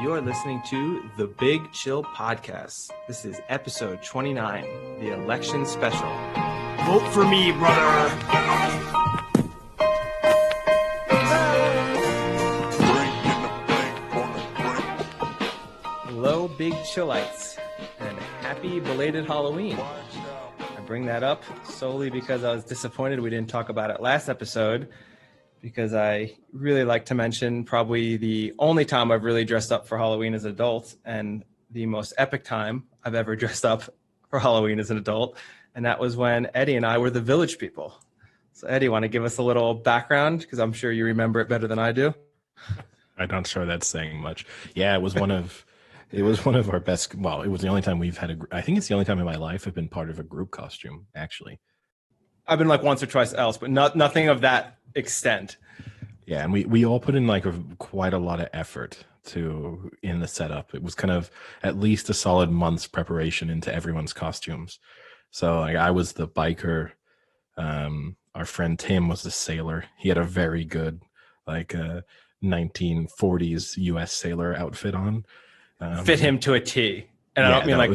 You're listening to the Big Chill Podcast. This is episode 29, the election special. Vote for me, brother! Hello, Big Chillites, and happy belated Halloween. I bring that up solely because I was disappointed we didn't talk about it last episode, because I really like to mention probably the only time I've really dressed up for Halloween as an adult and the most epic time I've ever dressed up for Halloween as an adult. And that was when Eddie and I were the Village People. So Eddie, want to give us a little background? Because I'm sure you remember it better than I do. I'm not sure that's saying much. Yeah, it was one of our best. Well, it was the only time we've had I think it's the only time in my life I've been part of a group costume, actually. I've been like once or twice else, but nothing of that extent. Yeah, and we all put in like quite a lot of effort in the setup. It was kind of at least a solid month's preparation into everyone's costumes. So like, I was the biker. Our friend Tim was the sailor. He had a very good 1940s U.S. sailor outfit on. Fit him to a T. And I don't mean like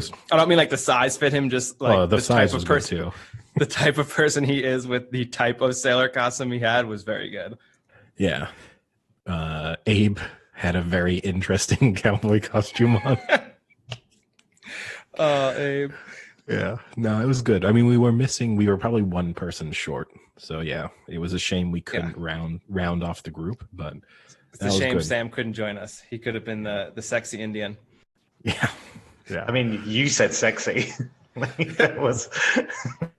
the size fit him, just like the size type of person too. The type of person he is with the type of sailor costume he had was very good. Yeah. Abe had a very interesting cowboy costume on. Abe. Yeah. No, it was good. I mean, we were probably one person short. So yeah, it was a shame we couldn't round off the group, but it's a shame Sam couldn't join us. He could have been the sexy Indian. Yeah. Yeah. I mean, you said sexy. That was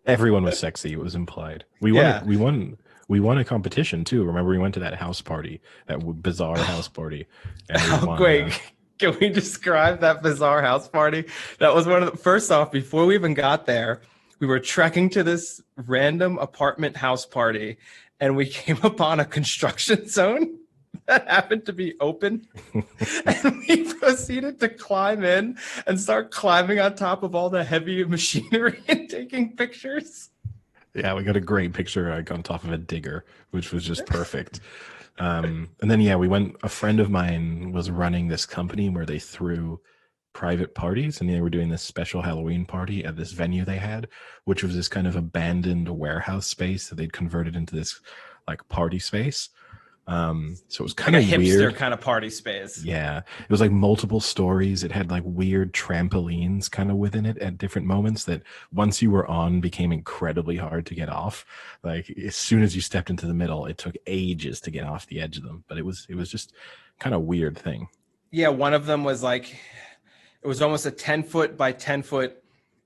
everyone was sexy. It was implied. We won a competition too. Remember, we went to that house party, that bizarre house party. And great! Can we describe that bizarre house party? That was one of the first off. Before we even got there, we were trekking to this random apartment house party, and we came upon a construction zone that happened to be open. And we proceeded to climb in and start climbing on top of all the heavy machinery and taking pictures. Yeah, we got a great picture on top of a digger, which was just perfect. And then, a friend of mine was running this company where they threw private parties, and they were doing this special Halloween party at this venue they had, which was this kind of abandoned warehouse space that they'd converted into this like party space. So it was kind of hipster weird kind of party space. Yeah, it was like multiple stories. It had like weird trampolines kind of within it at different moments that once you were on became incredibly hard to get off. Like as soon as you stepped into the middle, it took ages to get off the edge of them. But it was just kind of weird thing. Yeah, one of them was like, it was almost a 10-foot by 10-foot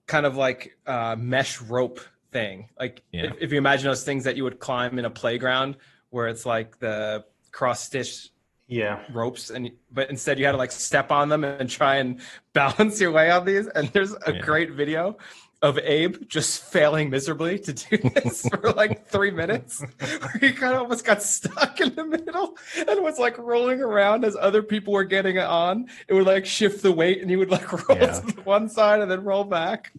kind of like mesh rope thing. Like if you imagine those things that you would climb in a playground, where it's like the cross-stitch ropes, but instead you had to like step on them and try and balance your way on these. And there's a great video of Abe just failing miserably to do this for like 3 minutes, where he kind of almost got stuck in the middle and was like rolling around as other people were getting it on. It would like shift the weight, and he would like roll to the one side and then roll back.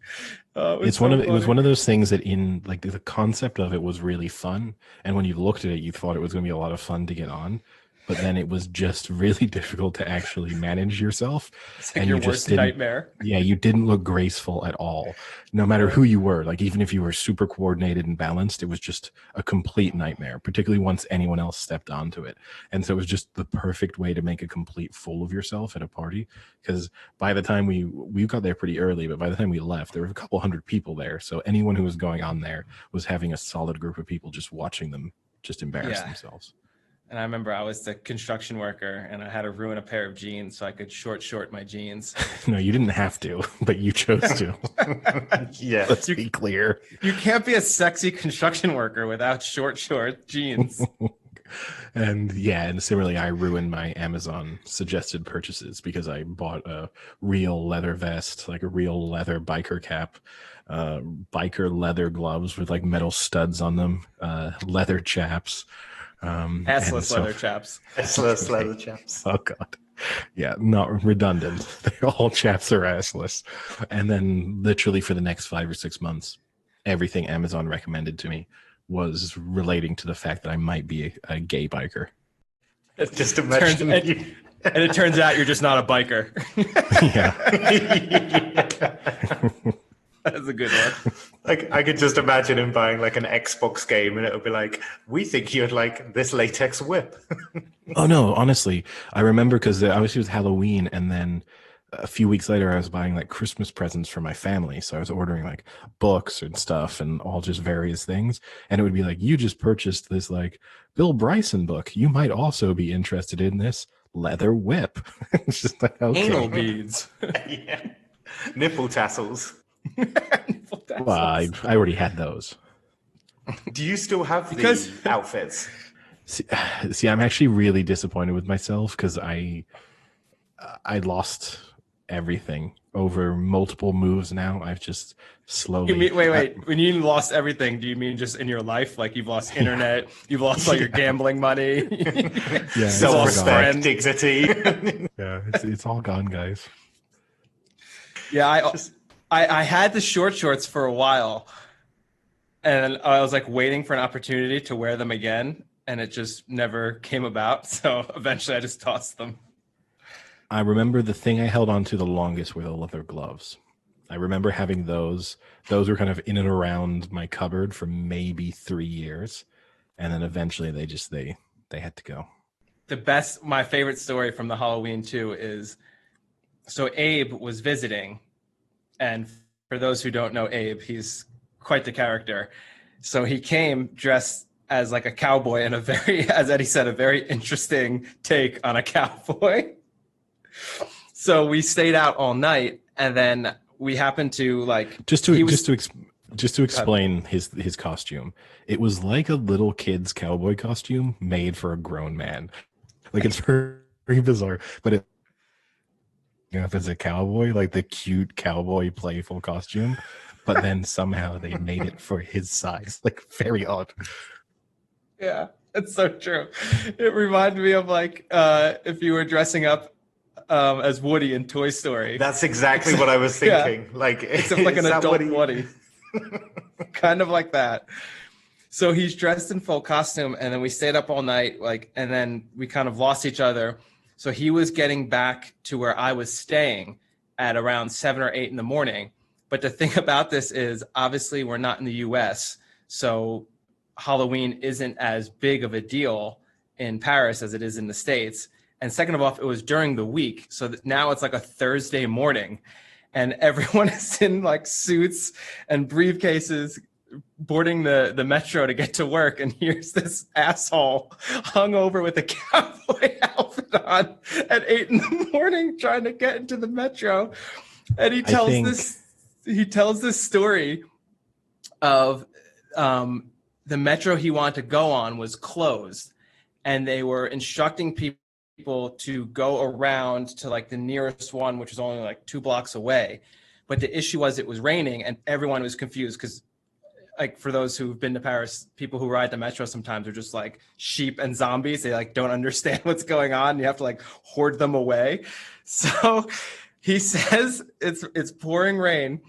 It was one of those things that in like the concept of it was really fun, and when you looked at it, you thought it was going to be a lot of fun to get on. But then it was just really difficult to actually manage yourself. It's like your worst nightmare. Yeah, you didn't look graceful at all. No matter who you were, like even if you were super coordinated and balanced, it was just a complete nightmare, particularly once anyone else stepped onto it. And so it was just the perfect way to make a complete fool of yourself at a party. Because by the time we got there pretty early, but by the time we left, there were a couple hundred people there. So anyone who was going on there was having a solid group of people just watching them just embarrass themselves. And I remember I was the construction worker, and I had to ruin a pair of jeans so I could short my jeans. No, you didn't have to, but you chose to. Yeah, let's be clear. You can't be a sexy construction worker without short jeans. And similarly, I ruined my Amazon suggested purchases because I bought a real leather vest, like a real leather biker cap, biker leather gloves with like metal studs on them, leather chaps. Assless leather chaps. Assless leather chaps. Oh god. Yeah, not redundant. All chaps are assless. And then literally for the next 5 or 6 months, everything Amazon recommended to me was relating to the fact that I might be a gay biker. Just imagine And it turns out you're just not a biker. That's a good one. Like, I could just imagine him buying like an Xbox game, and it would be like, "We think you'd like this latex whip." Oh no, honestly, I remember because obviously it was Halloween, and then a few weeks later, I was buying like Christmas presents for my family. So I was ordering like books and stuff, and all just various things. And it would be like, you just purchased this like Bill Bryson book. You might also be interested in this leather whip. It's just like, okay. Anal beads. Yeah. Nipple tassels. Well, I already had those. Do you still have Because- the outfits? See, I'm actually really disappointed with myself because I lost everything over multiple moves now. I've just slowly. You mean, wait. When you lost everything, do you mean just in your life? Like you've lost internet, you've lost all your gambling money, Yeah, Self-respect, dignity. yeah, it's all gone, guys. Yeah, I had the short shorts for a while, and I was like waiting for an opportunity to wear them again, and it just never came about. So eventually, I just tossed them. I remember the thing I held on to the longest were the leather gloves. I remember having those. Those were kind of in and around my cupboard for maybe 3 years. And then eventually they had to go. My favorite story from the Halloween 2 is, so Abe was visiting. And for those who don't know Abe, he's quite the character. So he came dressed as like a cowboy and as Eddie said, a very interesting take on a cowboy. So we stayed out all night, and then we happened to like just to explain his costume. It was like a little kid's cowboy costume made for a grown man. Like it's very bizarre, but it if it's a cowboy, like the cute cowboy playful costume, but then somehow they made it for his size. Like very odd. Yeah, it's so true. It reminded me of like if you were dressing up as Woody in Toy Story. That's exactly what I was thinking. Yeah. Like, except like an adult Woody. Kind of like that. So he's dressed in full costume, and then we stayed up all night, like, and then we kind of lost each other. So he was getting back to where I was staying at around 7 or 8 in the morning. But the thing about this is, obviously, we're not in the US, so Halloween isn't as big of a deal in Paris as it is in the States. And second of all, it was during the week. So now it's like a Thursday morning, and everyone is in like suits and briefcases boarding the metro to get to work. And here's this asshole hung over with a cowboy outfit on at 8 in the morning trying to get into the metro. And he tells this story of the metro he wanted to go on was closed, and they were instructing people to go around to like the nearest one, which was only like 2 blocks away. But the issue was it was raining, and everyone was confused because, like, for those who've been to Paris, people who ride the metro sometimes are just like sheep and zombies. They like don't understand what's going on. You have to like hoard them away. So he says it's pouring rain,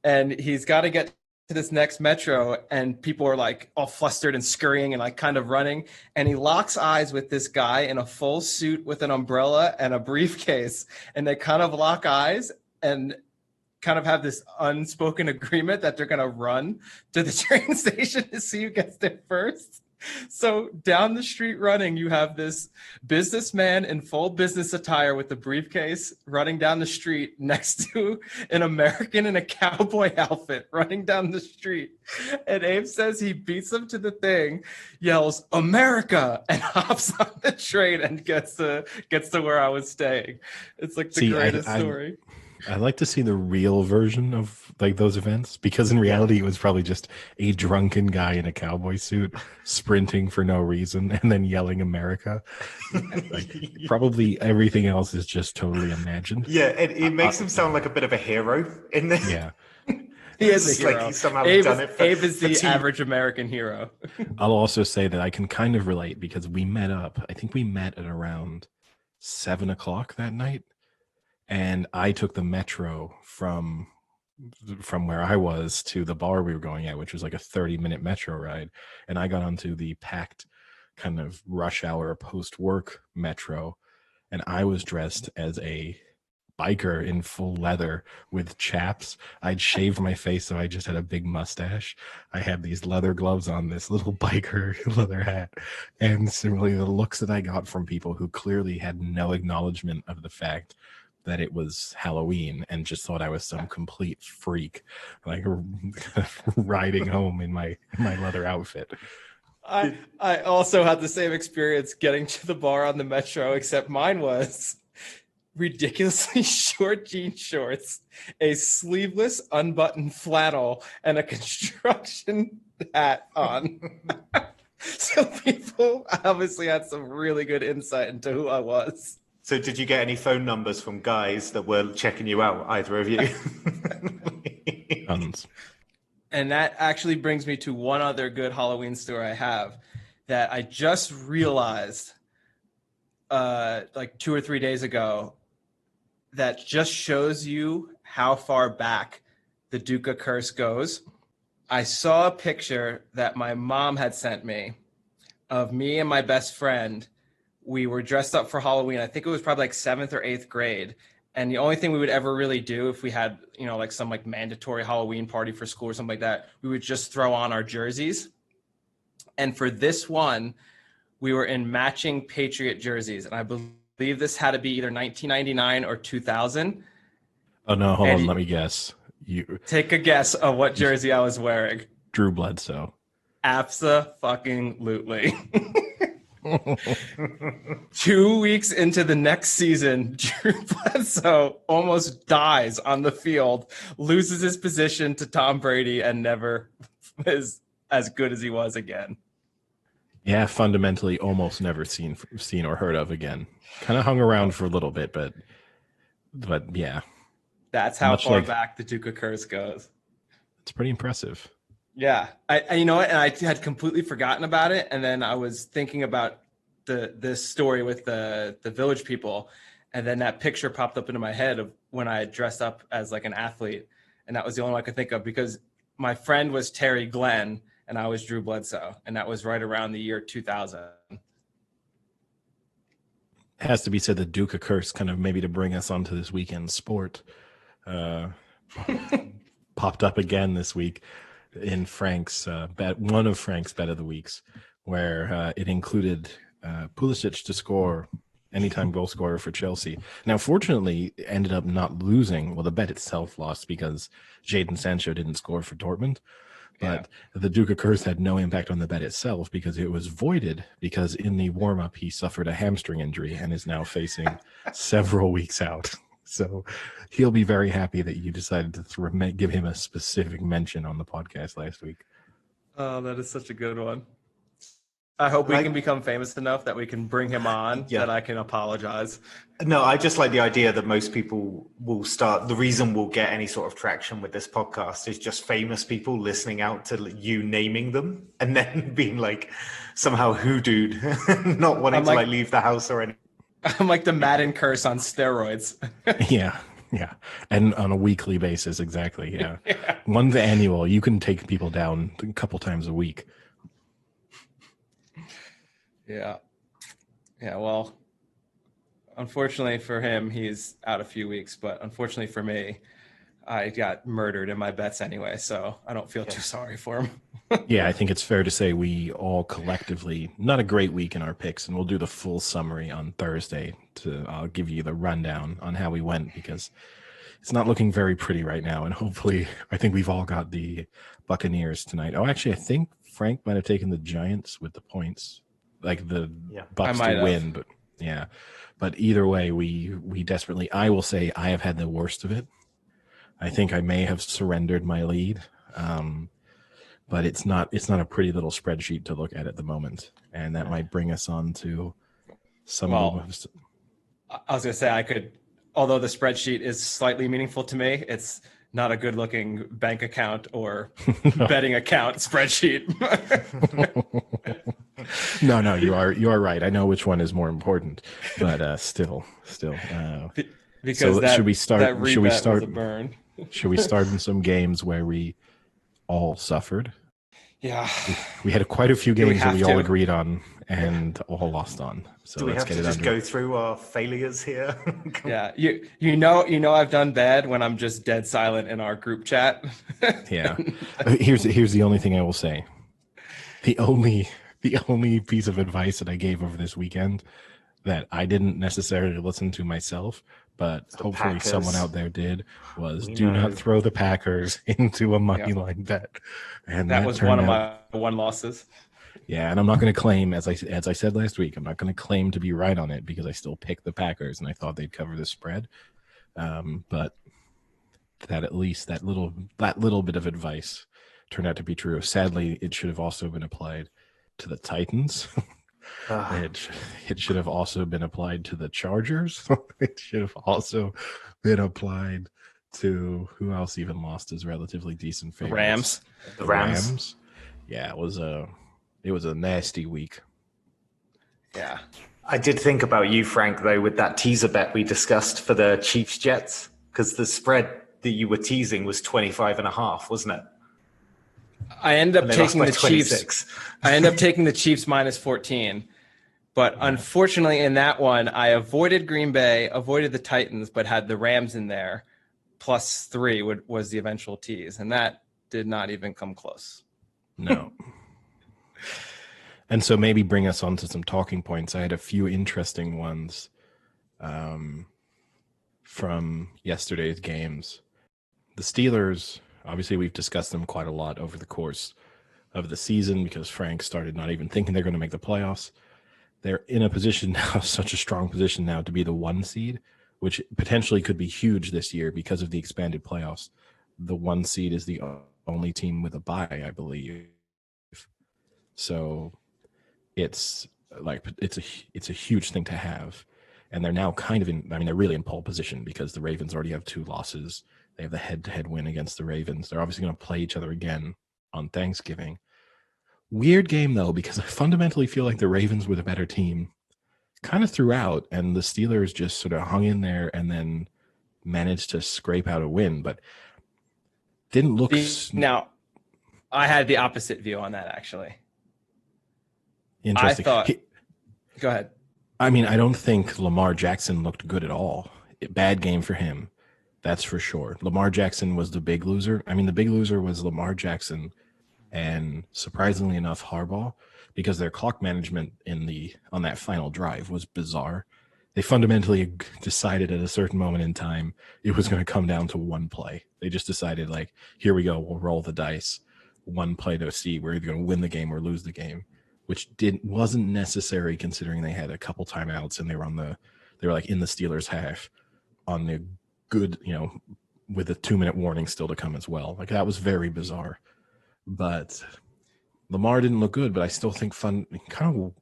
and he's got to get to this next metro, and people are like all flustered and scurrying and like kind of running, and he locks eyes with this guy in a full suit with an umbrella and a briefcase, and they kind of lock eyes and kind of have this unspoken agreement that they're going to run to the train station to see who gets there first. So down the street running, you have this businessman in full business attire with the briefcase running down the street next to an American in a cowboy outfit running down the street. And Abe says he beats him to the thing, yells "America," and hops on the train and gets to where I was staying. It's like the greatest story. I'd like to see the real version of like those events, because in reality it was probably just a drunken guy in a cowboy suit sprinting for no reason and then yelling "America." Like, probably everything else is just totally imagined. Yeah, it makes him sound like a bit of a hero in this. Yeah. He is a hero. Like, he's somehow Abe done it for, is the for average American hero. I'll also say that I can kind of relate because we met up. I think we met at around 7 o'clock that night. And I took the metro from where I was to the bar we were going at, which was like a 30-minute metro ride. And I got onto the packed kind of rush hour post-work metro. and I was dressed as a biker in full leather with chaps. I'd shaved my face, so I just had a big mustache. I had these leather gloves on, this little biker leather hat, and similarly, the looks that I got from people who clearly had no acknowledgement of the fact that it was Halloween and just thought I was some complete freak, like riding home in my leather outfit. I also had the same experience getting to the bar on the metro, except mine was ridiculously short jean shorts, a sleeveless unbuttoned flannel, and a construction hat on. So people obviously had some really good insight into who I was. So did you get any phone numbers from guys that were checking you out, either of you? And that actually brings me to one other good Halloween story I have that I just realized like 2 or 3 days ago that just shows you how far back the Duca curse goes. I saw a picture that my mom had sent me of me and my best friend. We were dressed up for Halloween. I think it was probably like 7th or 8th grade. And the only thing we would ever really do if we had, like some like mandatory Halloween party for school or something like that, we would just throw on our jerseys. And for this one, we were in matching Patriot jerseys. And I believe this had to be either 1999 or 2000. Oh, no, hold on. Let me guess. You take a guess of what jersey I was wearing. Drew Bledsoe. Abso-fucking-lutely. 2 weeks into the next season, Drew Bledsoe almost dies on the field, loses his position to Tom Brady, and never is as good as he was again. Yeah, fundamentally almost never seen or heard of again. Kind of hung around for a little bit, but yeah. That's how far back the Duca curse goes. It's pretty impressive. Yeah. You know what? And I had completely forgotten about it. And then I was thinking about this story with the Village People. And then that picture popped up into my head of when I had dressed up as like an athlete. And that was the only one I could think of because my friend was Terry Glenn and I was Drew Bledsoe. And that was right around the year 2000. It has to be said that Duca curse kind of maybe to bring us onto this weekend's sport popped up again this week in Frank's one of Frank's bet of the weeks, where it included Pulisic to score anytime goal scorer for Chelsea. Now, fortunately, it ended up not losing. Well, the bet itself lost because Jadon Sancho didn't score for Dortmund. But the Duca curse had no impact on the bet itself because it was voided because in the warm-up he suffered a hamstring injury and is now facing several weeks out. So he'll be very happy that you decided to give him a specific mention on the podcast last week. Oh, that is such a good one. I hope we can become famous enough that we can bring him on, that I can apologize. No, I just like the idea that most people will start. The reason we'll get any sort of traction with this podcast is just famous people listening out to you naming them and then being like somehow hoodooed, not wanting to leave the house or anything. I'm like the Madden curse on steroids. Yeah. And on a weekly basis, exactly. Yeah. One's annual. You can take people down a couple times a week. Yeah. Well, unfortunately for him, he's out a few weeks, but unfortunately for me, I got murdered in my bets anyway, so I don't feel too sorry for him. Yeah, I think it's fair to say we all collectively, not a great week in our picks, and we'll do the full summary on Thursday I'll give you the rundown on how we went because it's not looking very pretty right now, and hopefully I think we've all got the Buccaneers tonight. Oh, actually, I think Frank might have taken the Giants with the points, like the Bucs to win, but yeah. But either way, we desperately, I will say I have had the worst of it. I think I may have surrendered my lead, but it's not a pretty little spreadsheet to look at the moment, and that might bring us on to some. Well, I was going to say although the spreadsheet is slightly meaningful to me, it's not a good-looking bank account or betting account spreadsheet. No, you are right. I know which one is more important, but still. Because so should we start? Should we start? Was a burn. Should we start in some games where we all suffered? Yeah, we had quite a few games that we all agreed on, and all lost on. So do we let's have get to it just under. go through our failures here? Yeah, you know I've done bad when I'm just dead silent in our group chat. Yeah. Here's the only thing I will say. The only piece of advice that I gave over this weekend that I didn't necessarily listen to myself, but hopefully Packers. someone out there did, was We do know. not throw the Packers into a money Yep. line bet. And That that was turned one of out, my one losses. yeah, and I'm not going to claim, as I said last week, I'm not going to claim to be right on it because I still picked the Packers and I thought they'd cover the spread. But that at least that little bit of advice turned out to be true. Sadly, it should have also been applied to the Titans. It should have also been applied to the Chargers. It should have also been applied to who else even lost as relatively decent favorites. The The Rams. Yeah, it was a nasty week. Yeah. I did think about you, Frank, though, with that teaser bet we discussed for the Chiefs Jets, because the spread that you were teasing was 25.5, wasn't it? I end up And they lost taking by the 26. Chiefs. I end up taking the Chiefs minus 14. But unfortunately, in that one, I avoided Green Bay, avoided the Titans, but had the Rams in there. +3 was the eventual tease, and that did not even come close. No. And so maybe bring us on to some talking points. I had a few interesting ones from yesterday's games. The Steelers, obviously we've discussed them quite a lot over the course of the season because Frank started not even thinking they're going to make the playoffs. They're in a position now, such a strong position now to be the 1 seed, which potentially could be huge this year because of the expanded playoffs. The 1 seed is the only team with a bye, I believe. So it's a huge thing to have. And they're now kind of they're really in pole position because the Ravens already have 2 losses. They have the head-to-head win against the Ravens. They're obviously going to play each other again on Thanksgiving. Weird game, though, because I fundamentally feel like the Ravens were the better team kind of throughout, and the Steelers just sort of hung in there and then managed to scrape out a win, but didn't look... Now, I had the opposite view on that, actually. Interesting. I thought... Go ahead. I mean, I don't think Lamar Jackson looked good at all. Bad game for him, that's for sure. Lamar Jackson was the big loser. I mean, the big loser was Lamar Jackson and, surprisingly enough, Harbaugh, because their clock management on that final drive was bizarre. They fundamentally decided at a certain moment in time it was going to come down to one play. They just decided, like, here we go, we'll roll the dice. One play to see we're either going to win the game or lose the game, which wasn't necessary considering they had a couple timeouts and they were like in the Steelers' half on the good, with a 2-minute warning still to come as well. Like, that was very bizarre. But Lamar didn't look good, but I still think kind of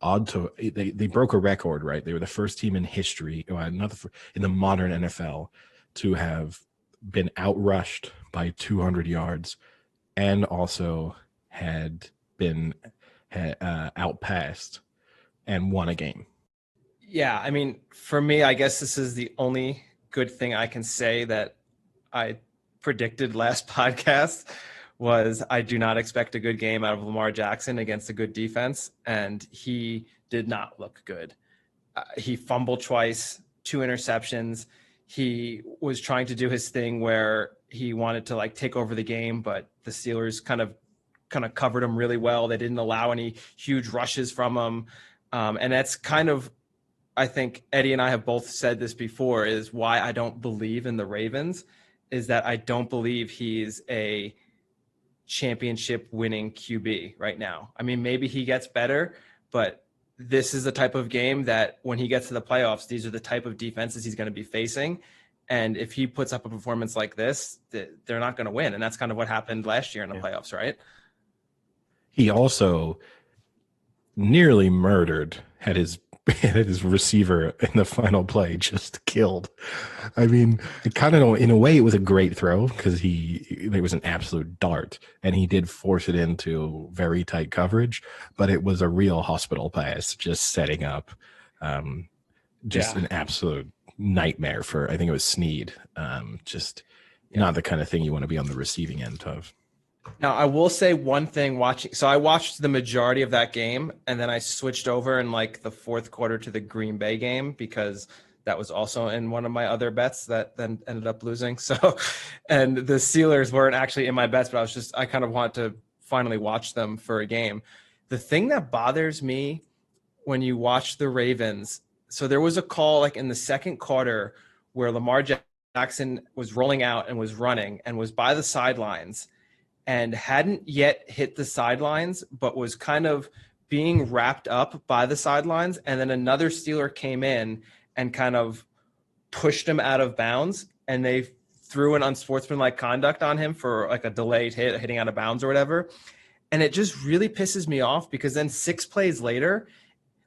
odd they broke a record, right? They were the first team in history, in the modern NFL, to have been outrushed by 200 yards and also had been outpassed and won a game. Yeah, I mean, for me, I guess this is the only good thing I can say that I predicted last podcast was I do not expect a good game out of Lamar Jackson against a good defense, and he did not look good. He fumbled twice, 2 interceptions. He was trying to do his thing where he wanted to take over the game, but the Steelers kind of covered him really well. They didn't allow any huge rushes from him. And that's kind of, I think Eddie and I have both said this before, is why I don't believe in the Ravens, is that I don't believe he's a championship winning QB right now. I mean, maybe he gets better, but this is the type of game that when he gets to the playoffs, these are the type of defenses he's going to be facing. And if he puts up a performance like this, they're not going to win. And that's kind of what happened last year in the playoffs, right? He also nearly had his receiver in the final play just killed. I mean, in a way, it was a great throw because it was an absolute dart, and he did force it into very tight coverage, but it was a real hospital pass, just setting up, an absolute nightmare I think it was Snead. Not the kind of thing you want to be on the receiving end of. Now, I will say one thing watching. So I watched the majority of that game, and then I switched over in like the fourth quarter to the Green Bay game because that was also in one of my other bets that then ended up losing. So, and the Steelers weren't actually in my bets, but I kind of want to finally watch them for a game. The thing that bothers me when you watch the Ravens, so there was a call like in the second quarter where Lamar Jackson was rolling out and was running and was by the sidelines and hadn't yet hit the sidelines, but was kind of being wrapped up by the sidelines. And then another Steeler came in and kind of pushed him out of bounds, and they threw an unsportsmanlike conduct on him for like a delayed hit, hitting out of bounds or whatever. And it just really pisses me off because then 6 plays later,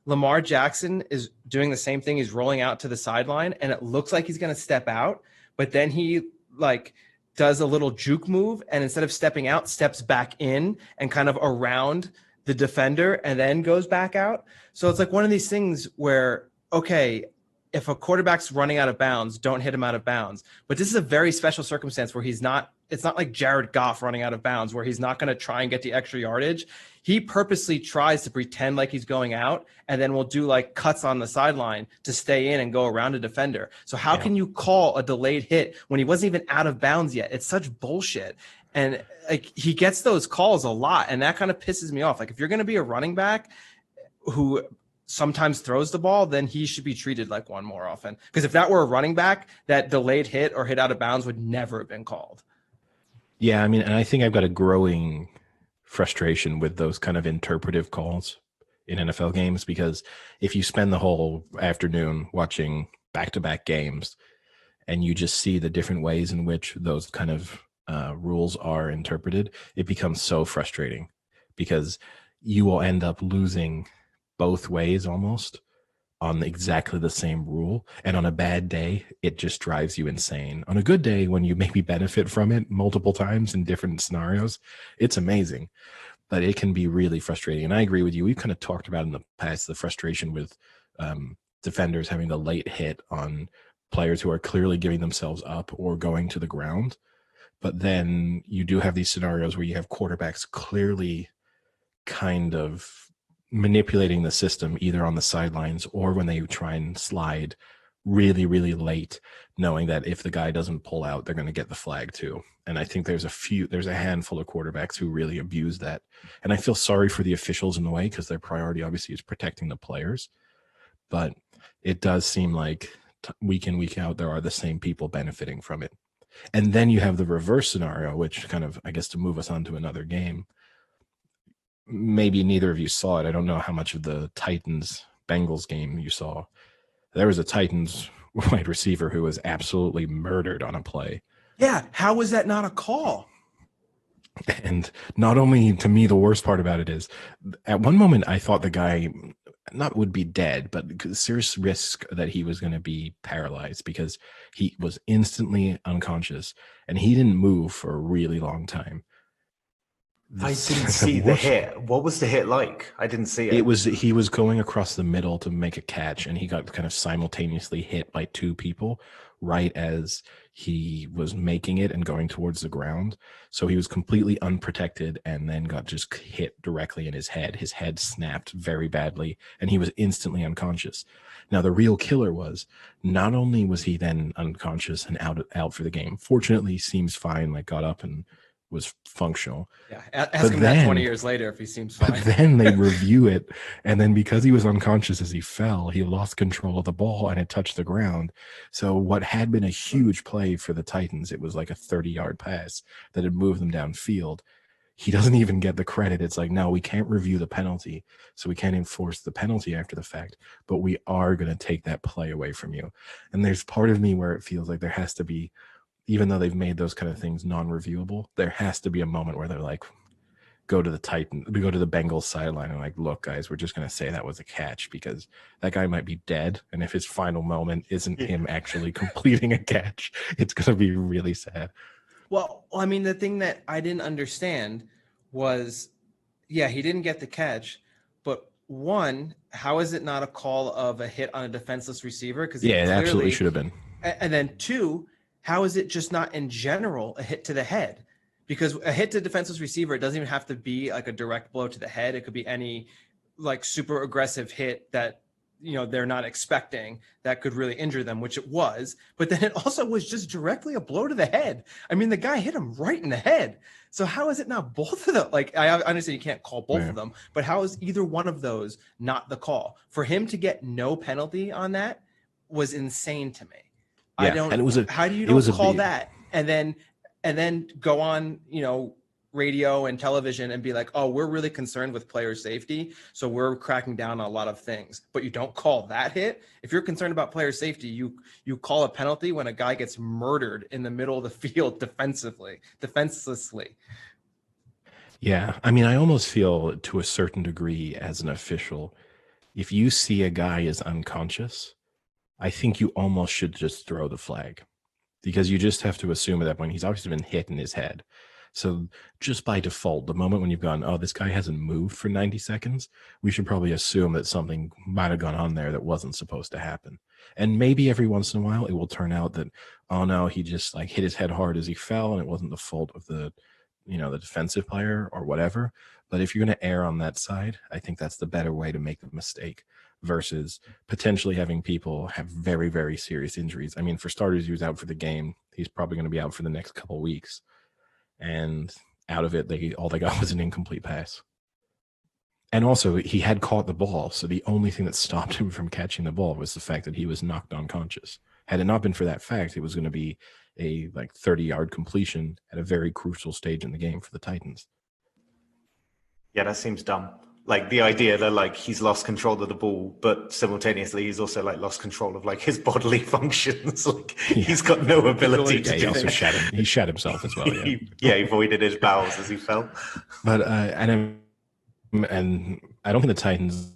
Lamar Jackson is doing the same thing. He's rolling out to the sideline, and it looks like he's going to step out, but then he like does a little juke move, and instead of stepping out, steps back in and kind of around the defender and then goes back out. So it's like one of these things where, okay, if a quarterback's running out of bounds, don't hit him out of bounds. But this is a very special circumstance where it's not like Jared Goff running out of bounds where he's not going to try and get the extra yardage. He purposely tries to pretend like he's going out and then will do like cuts on the sideline to stay in and go around a defender. So how can you call a delayed hit when he wasn't even out of bounds yet? It's such bullshit. And like he gets those calls a lot, and that kind of pisses me off. Like if you're going to be a running back who sometimes throws the ball, then he should be treated like one more often. Because if that were a running back, that delayed hit or hit out of bounds would never have been called. Yeah, I mean, and I think I've got a growing frustration with those kind of interpretive calls in NFL games, because if you spend the whole afternoon watching back-to-back games and you just see the different ways in which those kind of rules are interpreted, it becomes so frustrating because you will end up losing both ways almost on exactly the same rule. And on a bad day, it just drives you insane. On a good day, when you maybe benefit from it multiple times in different scenarios, it's amazing. But it can be really frustrating. And I agree with you. We've kind of talked about in the past the frustration with defenders having the late hit on players who are clearly giving themselves up or going to the ground. But then you do have these scenarios where you have quarterbacks clearly kind of manipulating the system either on the sidelines or when they try and slide really, really late, knowing that if the guy doesn't pull out, they're going to get the flag too. And I think there's a handful of quarterbacks who really abuse that. And I feel sorry for the officials in the way because their priority obviously is protecting the players. But it does seem like week in, week out, there are the same people benefiting from it. And then you have the reverse scenario, which kind of, I guess, to move us on to another game. Maybe neither of you saw it. I don't know how much of the Titans-Bengals game you saw. There was a Titans wide receiver who was absolutely murdered on a play. Yeah, how was that not a call? And not only, to me, the worst part about it is, at one moment I thought the guy would be dead, but serious risk that he was going to be paralyzed because he was instantly unconscious and he didn't move for a really long time. I didn't see the hit. What was the hit like? I didn't see it. He was going across the middle to make a catch, and he got kind of simultaneously hit by 2 people right as he was making it and going towards the ground. So he was completely unprotected and then got just hit directly in his head. His head snapped very badly, and he was instantly unconscious. Now, the real killer was not only was he then unconscious and out for the game. Fortunately, he seems fine, like got up and was functional. Yeah, ask him that 20 years later if he seems fine. But then they review it, and then because he was unconscious as he fell, he lost control of the ball and it touched the ground. So what had been a huge play for the Titans, it was like a 30-yard pass that had moved them downfield. He doesn't even get the credit. It's like, no, we can't review the penalty, so we can't enforce the penalty after the fact, but we are going to take that play away from you. And there's part of me where it feels like there has to be, even though they've made those kind of things non-reviewable, there has to be a moment where they're like, go to the Bengals sideline and like, look, guys, we're just going to say that was a catch because that guy might be dead. And if his final moment isn't him actually completing a catch, it's going to be really sad. Well, I mean, the thing that I didn't understand was, yeah, he didn't get the catch, but one, how is it not a call of a hit on a defenseless receiver? Because it absolutely should have been. And then 2, how is it just not in general a hit to the head? because a hit to defenseless receiver, it doesn't even have to be like a direct blow to the head. It could be any like super aggressive hit that, you know, they're not expecting that could really injure them, which it was. But then it also was just directly a blow to the head. I mean, the guy hit him right in the head. So how is it not both of them? Like, I understand you can't call both of them, but how is either one of those not the call? For him to get no penalty on that was insane to me. Yeah, I don't. And it was how do you don't call that and then go on, you know, radio and television and be like, oh, we're really concerned with player safety, so we're cracking down on a lot of things, but you don't call that hit? If you're concerned about player safety, you call a penalty when a guy gets murdered in the middle of the field defenselessly. Yeah, I mean, I almost feel to a certain degree as an official, if you see a guy is unconscious, I think you almost should just throw the flag, because you just have to assume at that point he's obviously been hit in his head. So just by default, the moment when you've gone, oh, this guy hasn't moved for 90 seconds, we should probably assume that something might have gone on there that wasn't supposed to happen. And maybe every once in a while it will turn out that, oh no, he just like hit his head hard as he fell and it wasn't the fault of the, you know, the defensive player or whatever. But if you're going to err on that side, I think that's the better way to make the mistake versus potentially having people have very, very serious injuries. I mean, for starters, he was out for the game. He's probably going to be out for the next couple of weeks. And out of it, all they got was an incomplete pass. And also, he had caught the ball, so the only thing that stopped him from catching the ball was the fact that he was knocked unconscious. Had it not been for that fact, it was going to be a 30-yard completion at a very crucial stage in the game for the Titans. Yeah, that seems dumb. Like the idea that like he's lost control of the ball, but simultaneously he's also like lost control of like his bodily functions. Like he's got no ability to do. He also shat himself as well. Yeah, he voided his bowels as he fell. But and I don't think the Titans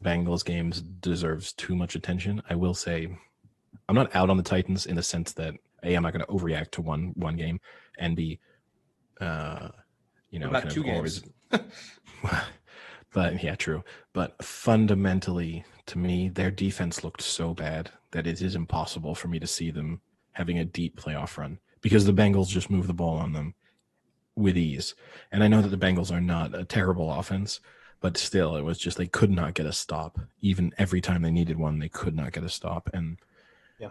Bengals games deserves too much attention. I will say I'm not out on the Titans in the sense that A, I'm not going to overreact to one game, and B, about two games. But yeah, true. But fundamentally, to me, their defense looked so bad that it is impossible for me to see them having a deep playoff run because the Bengals just move the ball on them with ease. And I know that the Bengals are not a terrible offense, but still, it was just they could not get a stop. Even every time they needed one, they could not get a stop. And yeah,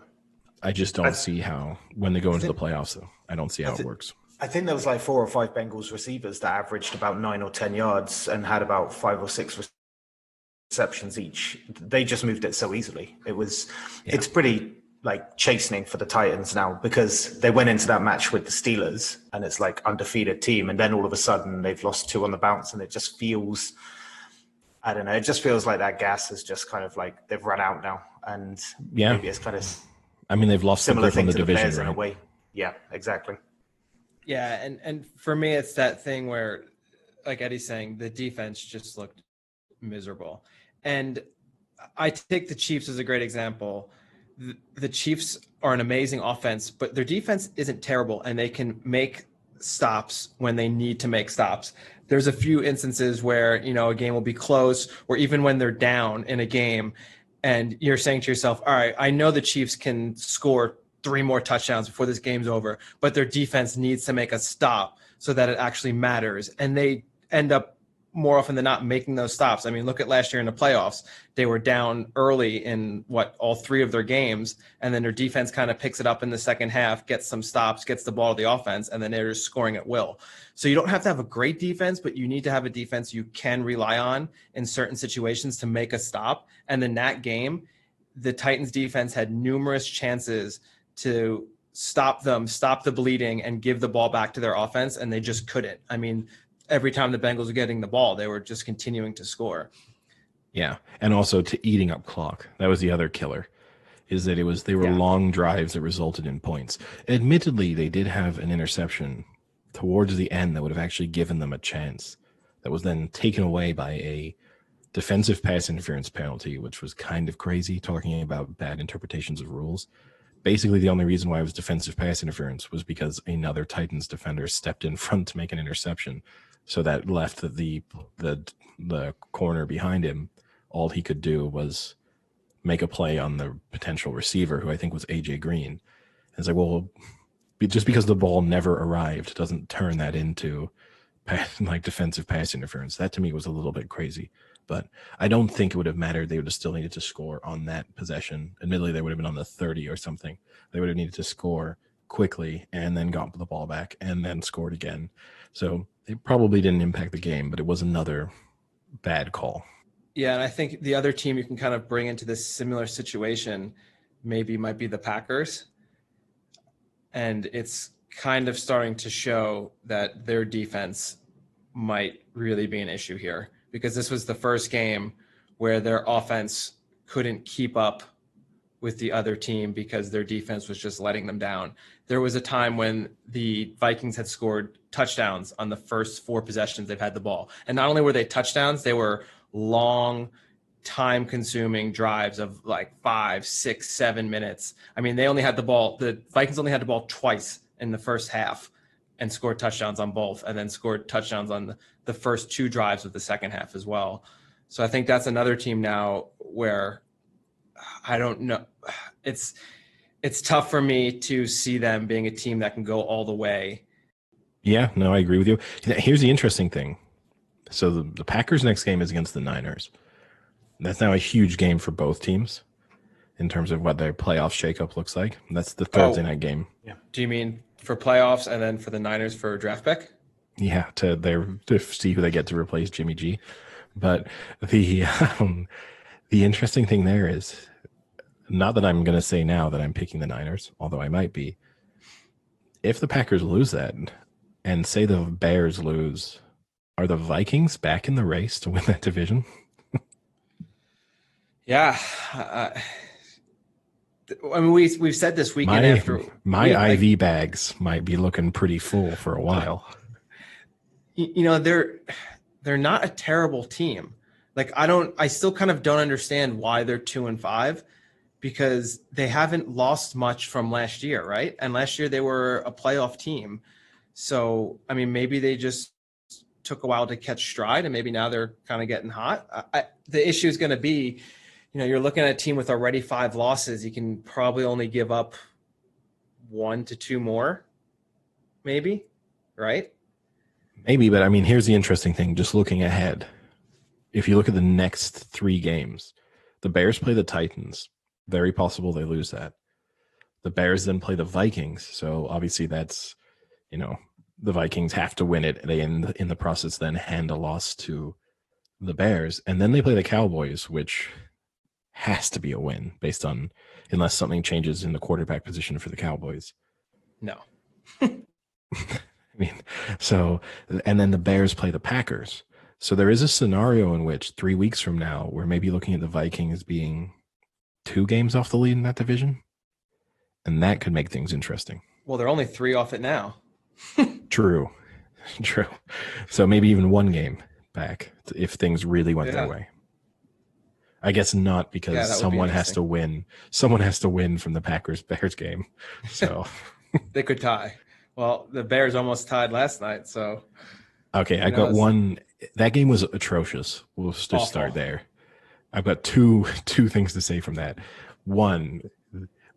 I just don't see how, when they go into the playoffs, though, I don't see how it works. I think there was like 4 or 5 Bengals receivers that averaged about 9 or 10 yards and had about 5 or 6 receptions each. They just moved it so easily. It's pretty like chastening for the Titans now because they went into that match with the Steelers and it's like undefeated team. And then all of a sudden they've lost 2 on the bounce and it just feels, I don't know, it just feels like that gas is just kind of like they've run out now. And maybe it's kind of, I mean, they've lost similar from the division, right? In a way. Yeah, exactly. Yeah, and for me, it's that thing where, like Eddie's saying, the defense just looked miserable. And I take the Chiefs as a great example. The Chiefs are an amazing offense, but their defense isn't terrible, and they can make stops when they need to make stops. There's a few instances where, you know, a game will be close, or even when they're down in a game, and you're saying to yourself, all right, I know the Chiefs can score 3 more touchdowns before this game's over, but their defense needs to make a stop so that it actually matters. And they end up more often than not making those stops. I mean, look at last year in the playoffs. They were down early in all 3 of their games, and then their defense kind of picks it up in the second half, gets some stops, gets the ball to the offense, and then they're just scoring at will. So you don't have to have a great defense, but you need to have a defense you can rely on in certain situations to make a stop. And in that game, the Titans defense had numerous chances to stop the bleeding, and give the ball back to their offense, and they just couldn't. I mean, every time the Bengals were getting the ball, they were just continuing to score. Yeah, and also to eating up clock. That was the other killer, is that they were long drives that resulted in points. Admittedly, they did have an interception towards the end that would have actually given them a chance that was then taken away by a defensive pass interference penalty, which was kind of crazy, talking about bad interpretations of rules. Basically, the only reason why it was defensive pass interference was because another Titans defender stepped in front to make an interception. So that left the corner behind him. All he could do was make a play on the potential receiver, who I think was AJ Green. And it's like, well, just because the ball never arrived doesn't turn that into like defensive pass interference. That to me was a little bit crazy. But I don't think it would have mattered. They would have still needed to score on that possession. Admittedly, they would have been on the 30 or something. They would have needed to score quickly and then got the ball back and then scored again. So it probably didn't impact the game, but it was another bad call. Yeah, and I think the other team you can kind of bring into this similar situation maybe might be the Packers. And it's kind of starting to show that their defense might really be an issue here, because this was the first game where their offense couldn't keep up with the other team because their defense was just letting them down. There was a time when the Vikings had scored touchdowns on the first 4 possessions they've had the ball. And not only were they touchdowns, they were long, time-consuming drives of like 5, 6, 7 minutes. I mean, the Vikings only had the ball twice in the first half and scored touchdowns on both, and then scored touchdowns on the first 2 drives of the second half as well. So I think that's another team now where I don't know. It's tough for me to see them being a team that can go all the way. Yeah, no, I agree with you. Here's the interesting thing. So the Packers' next game is against the Niners. That's now a huge game for both teams in terms of what their playoff shakeup looks like. That's the Thursday night game. Yeah. Do you mean for playoffs and then for the Niners for draft pick? Yeah, to see who they get to replace Jimmy G. But the interesting thing there is, not that I'm going to say now that I'm picking the Niners, although I might be. If the Packers lose that, and say the Bears lose, are the Vikings back in the race to win that division? Yeah. I mean, we've said this weekend after. My IV bags might be looking pretty full for a while. You know, they're not a terrible team. Like, I still kind of don't understand why they're 2-5, because they haven't lost much from last year, right? And last year they were a playoff team. So, I mean, maybe they just took a while to catch stride, and maybe now they're kind of getting hot. The issue is going to be, you know, you're looking at a team with already 5 losses. You can probably only give up 1 to 2 more, maybe, right? Maybe, but I mean, here's the interesting thing. Just looking ahead, if you look at the next 3 games, the Bears play the Titans. Very possible they lose that. The Bears then play the Vikings. So obviously that's, you know, the Vikings have to win it. They in the process then hand a loss to the Bears. And then they play the Cowboys, which has to be a win based on, unless something changes in the quarterback position for the Cowboys. No. I mean, so, and then the Bears play the Packers. So there is a scenario in which 3 weeks from now, we're maybe looking at the Vikings being 2 games off the lead in that division. And that could make things interesting. Well, they're only 3 off it now. True. So maybe even 1 game back if things really went their way. I guess not, because someone has to win. Someone has to win from the Packers-Bears game. So they could tie. Well, the Bears almost tied last night. So okay, I got one. That game was atrocious. We'll just start there. I've got two things to say from that. One,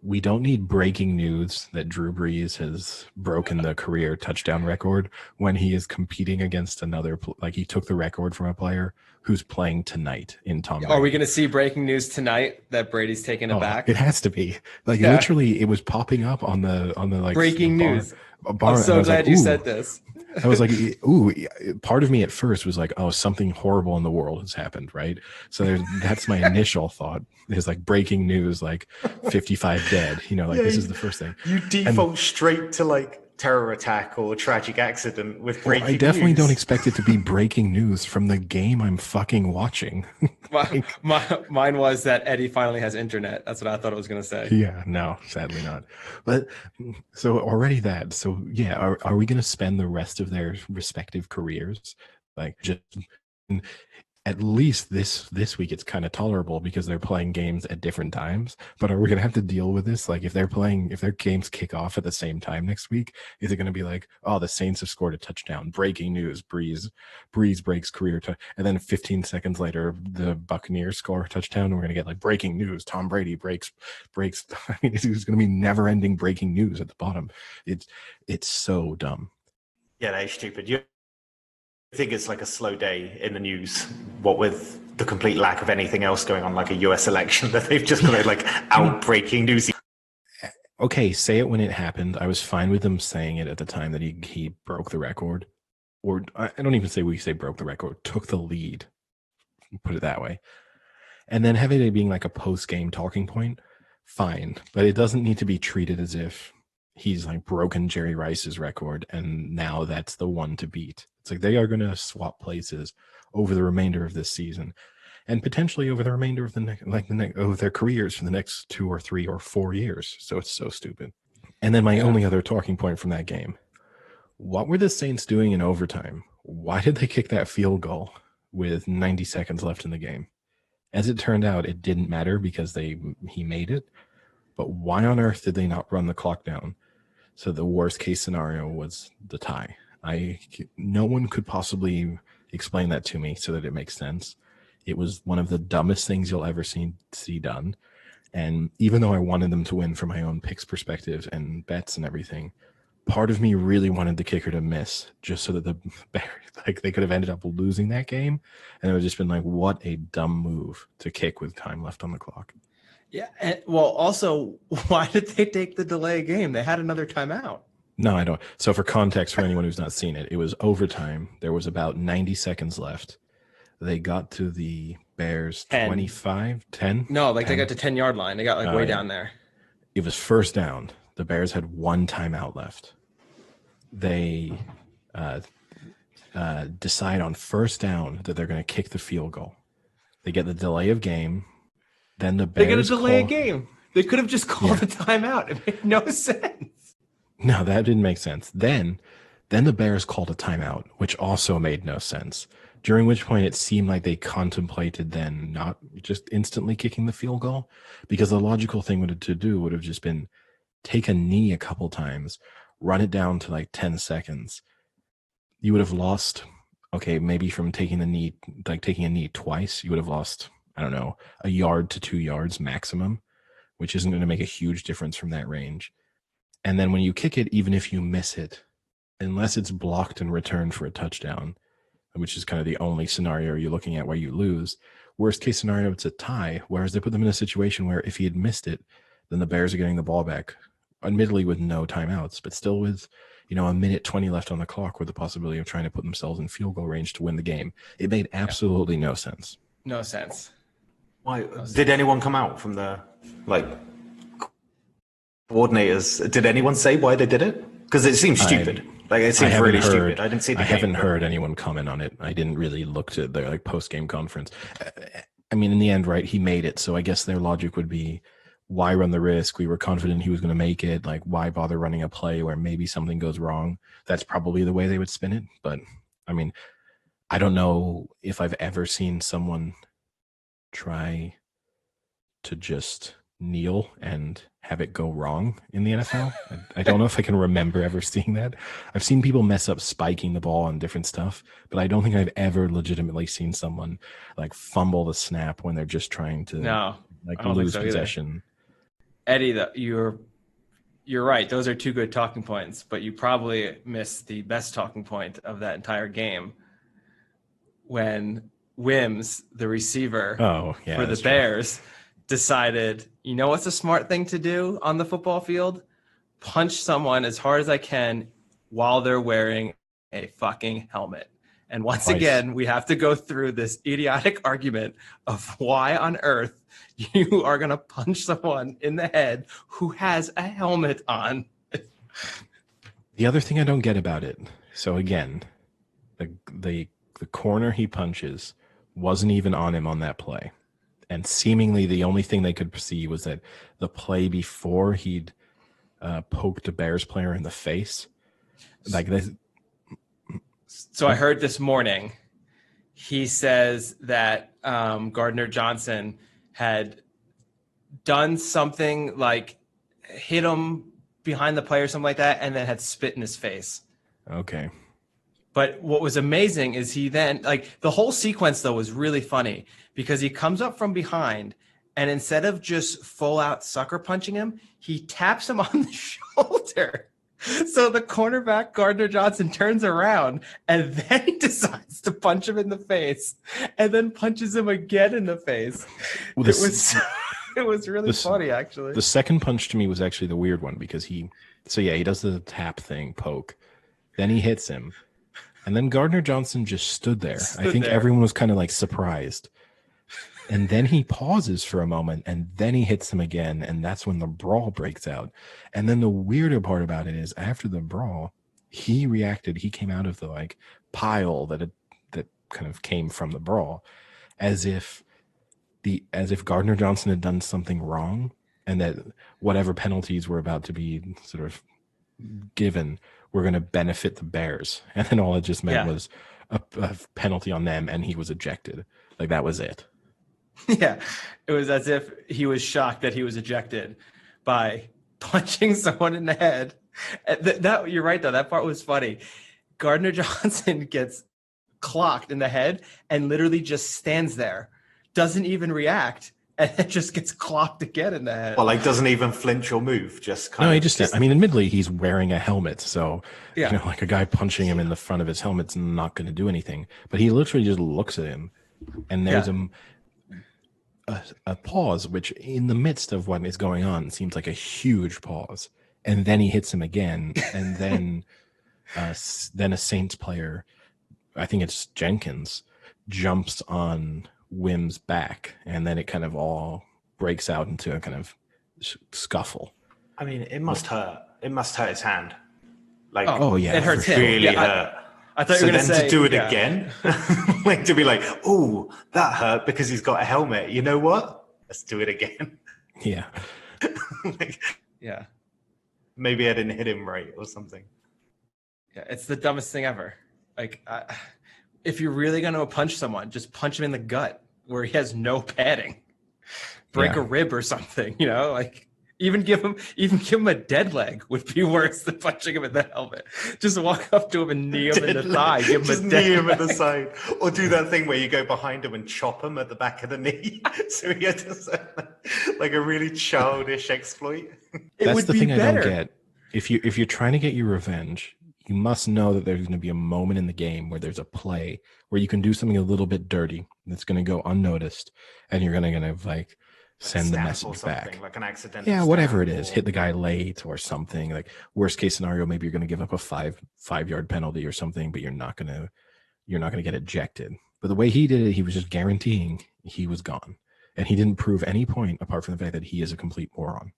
we don't need breaking news that Drew Brees has broken the career touchdown record when he is competing against another. Like, he took the record from a player who's playing tonight in Tom Brady. Are we going to see breaking news tonight that Brady's taking it back? It has to be. Like, literally, it was popping up on the like breaking news. I'm so glad you said this. I was like, ooh, part of me at first was like, oh, something horrible in the world has happened, right? So that's my initial thought. Is like breaking news, like 55 dead, you know, like this is the first thing. You default straight to like terror attack or tragic accident with breaking news. I definitely don't expect it to be breaking news from the game I'm fucking watching. Mine was that Eddie finally has internet. That's what I thought it was going to say. Yeah, no, sadly not. But so already that. So yeah, are we going to spend the rest of their respective careers like just at least this week it's kind of tolerable because they're playing games at different times. But are we gonna have to deal with this? Like if their games kick off at the same time next week, is it gonna be like, oh, the Saints have scored a touchdown, breaking news, Breeze breaks career and then 15 seconds later the Buccaneers score a touchdown and we're gonna get like breaking news, Tom Brady breaks. I mean, it's gonna be never ending breaking news at the bottom. It's so dumb. Yeah, that is stupid. You think it's like a slow day in the news, what with the complete lack of anything else going on, like a US election, that they've just got like out-breaking news. Okay, say it when it happened. I was fine with them saying it at the time that he broke the record. Or I don't even say broke the record, took the lead, put it that way. And then having it being like a post-game talking point, fine. But it doesn't need to be treated as if he's like broken Jerry Rice's record and now that's the one to beat. It's like they are going to swap places over the remainder of this season and potentially over the remainder of of their careers for the next 2 or 3 or 4 years. So it's so stupid. And then my only other talking point from that game, what were the Saints doing in overtime? Why did they kick that field goal with 90 seconds left in the game? As it turned out, it didn't matter because he made it. But why on earth did they not run the clock down? So the worst case scenario was the tie. No one could possibly explain that to me so that it makes sense. It was one of the dumbest things you'll ever see done. And even though I wanted them to win from my own picks perspective and bets and everything, part of me really wanted the kicker to miss just so that they could have ended up losing that game. And it would have just been like, what a dumb move to kick with time left on the clock. Yeah. And, well, also, why did they take the delay game? They had another timeout. No, I don't. So for context, for anyone who's not seen it, it was overtime. There was about 90 seconds left. They got to the Bears 25, 10? No, like 10. They got to 10-yard line. They got like way down there. It was first down. The Bears had one timeout left. They decide on first down that they're going to kick the field goal. They get the delay of game. Then the Bears they get a delay of game. They could have just called a timeout. It made no sense. No, that didn't make sense. Then the Bears called a timeout, which also made no sense. During which point it seemed like they contemplated then not just instantly kicking the field goal, because the logical thing to do would have just been take a knee a couple times, run it down to like 10 seconds. You would have lost, maybe from taking a knee twice, you would have lost, I don't know, 1 yard to 2 yards maximum, which isn't going to make a huge difference from that range. And then when you kick it, even if you miss it, unless it's blocked and returned for a touchdown, which is kind of the only scenario you're looking at where you lose, worst case scenario, it's a tie, whereas they put them in a situation where if he had missed it, then the Bears are getting the ball back, admittedly with no timeouts, but still with, 1 minute 20 left on the clock with the possibility of trying to put themselves in field goal range to win the game. It made absolutely no sense. No sense. Why did anyone come out from the coordinators? Did anyone say why they did it? Because it seems stupid. It seems really stupid. I didn't see. I haven't heard anyone comment on it. I didn't really look at their post game conference. I mean, in the end, right? He made it, so I guess their logic would be, why run the risk? We were confident he was going to make it. Why bother running a play where maybe something goes wrong? That's probably the way they would spin it. But I mean, I don't know if I've ever seen someone try to just kneel and have it go wrong in the NFL. I don't know if I can remember ever seeing that. I've seen people mess up spiking the ball and different stuff, but I don't think I've ever legitimately seen someone fumble the snap when they're just trying to lose possession. Either. Eddie, you're right. Those are 2 good talking points, but you probably missed the best talking point of that entire game when Wims, the receiver for the Bears, decided, what's a smart thing to do on the football field? Punch someone as hard as I can while they're wearing a fucking helmet. And once again, we have to go through this idiotic argument of why on earth you are going to punch someone in the head who has a helmet on. The other thing I don't get about it, so again, the corner he punches wasn't even on him on that play. And seemingly the only thing they could see was that the play before he'd poked a Bears player in the face. So I heard this morning he says that Gardner Johnson had done something like hit him behind the play or something like that, and then had spit in his face. Okay. But what was amazing is he then, like, the whole sequence though was really funny because he comes up from behind, and instead of just full out sucker punching him, he taps him on the shoulder. So the cornerback Gardner Johnson turns around, and then he decides to punch him in the face, and then punches him again in the face. Well, it was really funny, actually. The second punch to me was actually the weird one because he does the tap thing, poke, then he hits him, and then Gardner Johnson just stood there. I think everyone was kind of like surprised. And then he pauses for a moment, and then he hits him again, and that's when the brawl breaks out. And then the weirder part about it is after the brawl, he reacted. He came out of the like pile that kind of came from the brawl, as if Gardner Johnson had done something wrong, and that whatever penalties were about to be sort of given were going to benefit the Bears. And then all it just meant was a penalty on them, and he was ejected. Like that was it. Yeah, it was as if he was shocked that he was ejected by punching someone in the head. That you're right, though. That part was funny. Gardner Johnson gets clocked in the head and literally just stands there, doesn't even react, and then just gets clocked again in the head. Well, like doesn't even flinch or move, just kind no, of. he just. I mean, admittedly, he's wearing a helmet, so yeah. You know, like a guy punching him in the front of his helmet's not going to do anything. But he literally just looks at him, and there's a pause, which in the midst of what is going on seems like a huge pause, and then he hits him again, and then a Saints player, I think it's Jenkins, jumps on Wim's back, and then it kind of all breaks out into a kind of scuffle. I mean, it must hurt. It must hurt his hand. Like, oh yeah, it hurts him. Really hurt. I thought you were going to say to do it again, like to be like, oh, that hurt because he's got a helmet. You know what? Let's do it again. Yeah. Yeah. Maybe I didn't hit him right or something. Yeah, it's the dumbest thing ever. Like, if you're really going to punch someone, just punch him in the gut where he has no padding. Break a rib or something, you know, like. Even give him a dead leg would be worse than punching him in the helmet. Just walk up to him and knee him in the thigh. Give him a dead knee him leg. in the side, or do that thing where you go behind him and chop him at the back of the knee. So he had like a really childish exploit. That's the thing I don't get. If you're trying to get your revenge, you must know that there's going to be a moment in the game where there's a play where you can do something a little bit dirty that's going to go unnoticed, and you're going to like send the message back, like an accidental whatever it is, hit the guy late or something. Like worst case scenario, maybe you're going to give up a 5-yard penalty or something, but you're not going to get ejected. But the way he did it, he was just guaranteeing he was gone, and he didn't prove any point apart from the fact that he is a complete moron.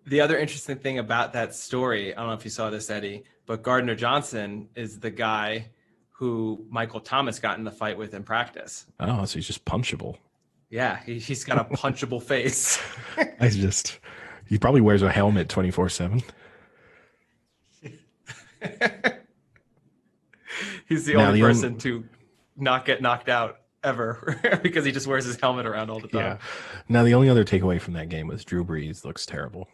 The other interesting thing about that story, I don't know if you saw this, Eddie, but Gardner Johnson is the guy who Michael Thomas got in the fight with in practice. Oh, so he's just punchable. Yeah, he's got a punchable face. He probably wears a helmet 24/7. He's the only person to not get knocked out ever because he just wears his helmet around all the time. Yeah. Now, the only other takeaway from that game was Drew Brees looks terrible.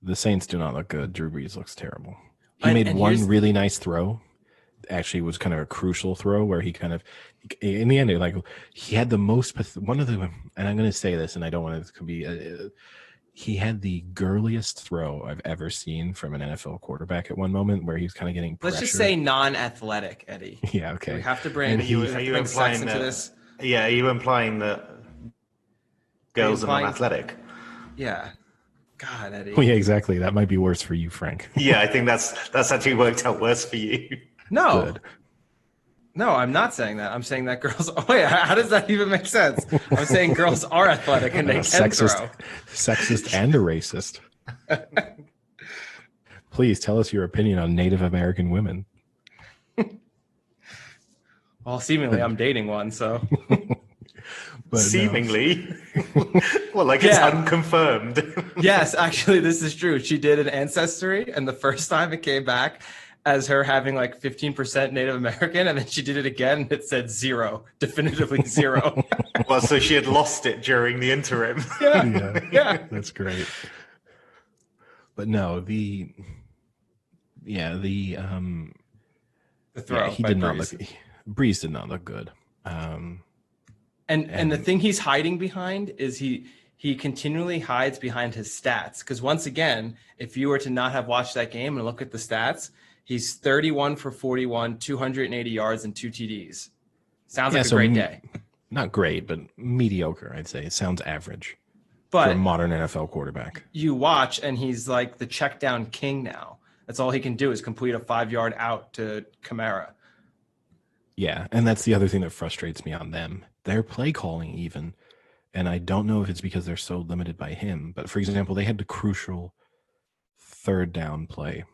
The Saints do not look good. Drew Brees looks terrible. He made one really nice throw. Actually was kind of a crucial throw where he kind of, in the end, like he had the most, one of the, and I'm going to say this and I don't want it to be, he had the girliest throw I've ever seen from an NFL quarterback at one moment where he was kind of getting pressure. Let's just say non-athletic, Eddie. Yeah, okay. We have to bring, are you implying into this. Yeah, are you implying that girls are non-athletic? Yeah. God, Eddie. Well, yeah, exactly. That might be worse for you, Frank. Yeah, I think that's actually worked out worse for you. No. Good. No, I'm not saying that. I'm saying that girls. Oh, wait, how does that even make sense? I'm saying girls are athletic and they can throw. Sexist and a racist. Please tell us your opinion on Native American women. Well, seemingly I'm dating one, so. But seemingly, well, like it's unconfirmed. Yes, actually, this is true. She did an ancestry, and the first time it came back as her having like 15% Native American, and then she did it again and it said 0, definitively 0. Well, so she had lost it during the interim. Yeah. That's great. But no, the throw he by did Breeze. not look. Breeze did not look good. And the thing he's hiding behind is he continually hides behind his stats. Because once again, if you were to not have watched that game and look at the stats, he's 31 for 41, 280 yards, and 2 TDs. Sounds like a great day. Not great, but mediocre, I'd say. It sounds average But for a modern NFL quarterback. You watch, and he's like the check down king now. That's all he can do is complete a 5-yard out to Kamara. Yeah, and that's the other thing that frustrates me on them. Their play calling even. And I don't know if it's because they're so limited by him. But for example, they had the crucial 3rd down play.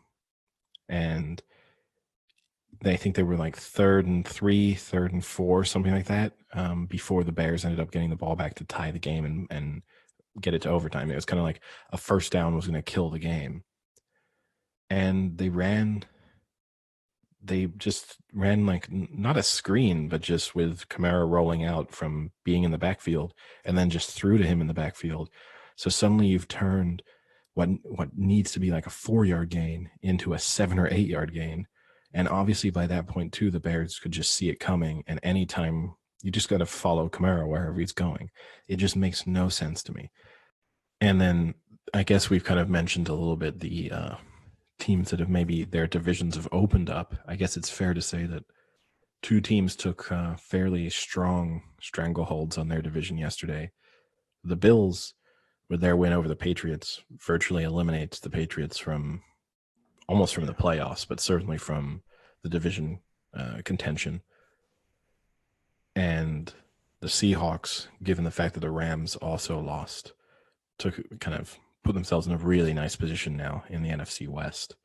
And I think they were like 3rd and 3, 3rd and 4, something like that, before the Bears ended up getting the ball back to tie the game and get it to overtime. It was kind of like a first down was going to kill the game. And they just ran like not a screen, but just with Kamara rolling out from being in the backfield and then just threw to him in the backfield. So suddenly you've turned what needs to be like a 4-yard gain into a 7 or 8 yard gain. And obviously by that point too, the Bears could just see it coming. And anytime you just got to follow Kamara wherever he's going, it just makes no sense to me. And then I guess we've kind of mentioned a little bit the teams that have maybe their divisions have opened up. I guess it's fair to say that 2 teams took fairly strong strangleholds on their division yesterday. The Bills, with their win over the Patriots, virtually eliminates the Patriots from the playoffs, but certainly from the division contention. And the Seahawks, given the fact that the Rams also lost, kind of put themselves in a really nice position now in the NFC West.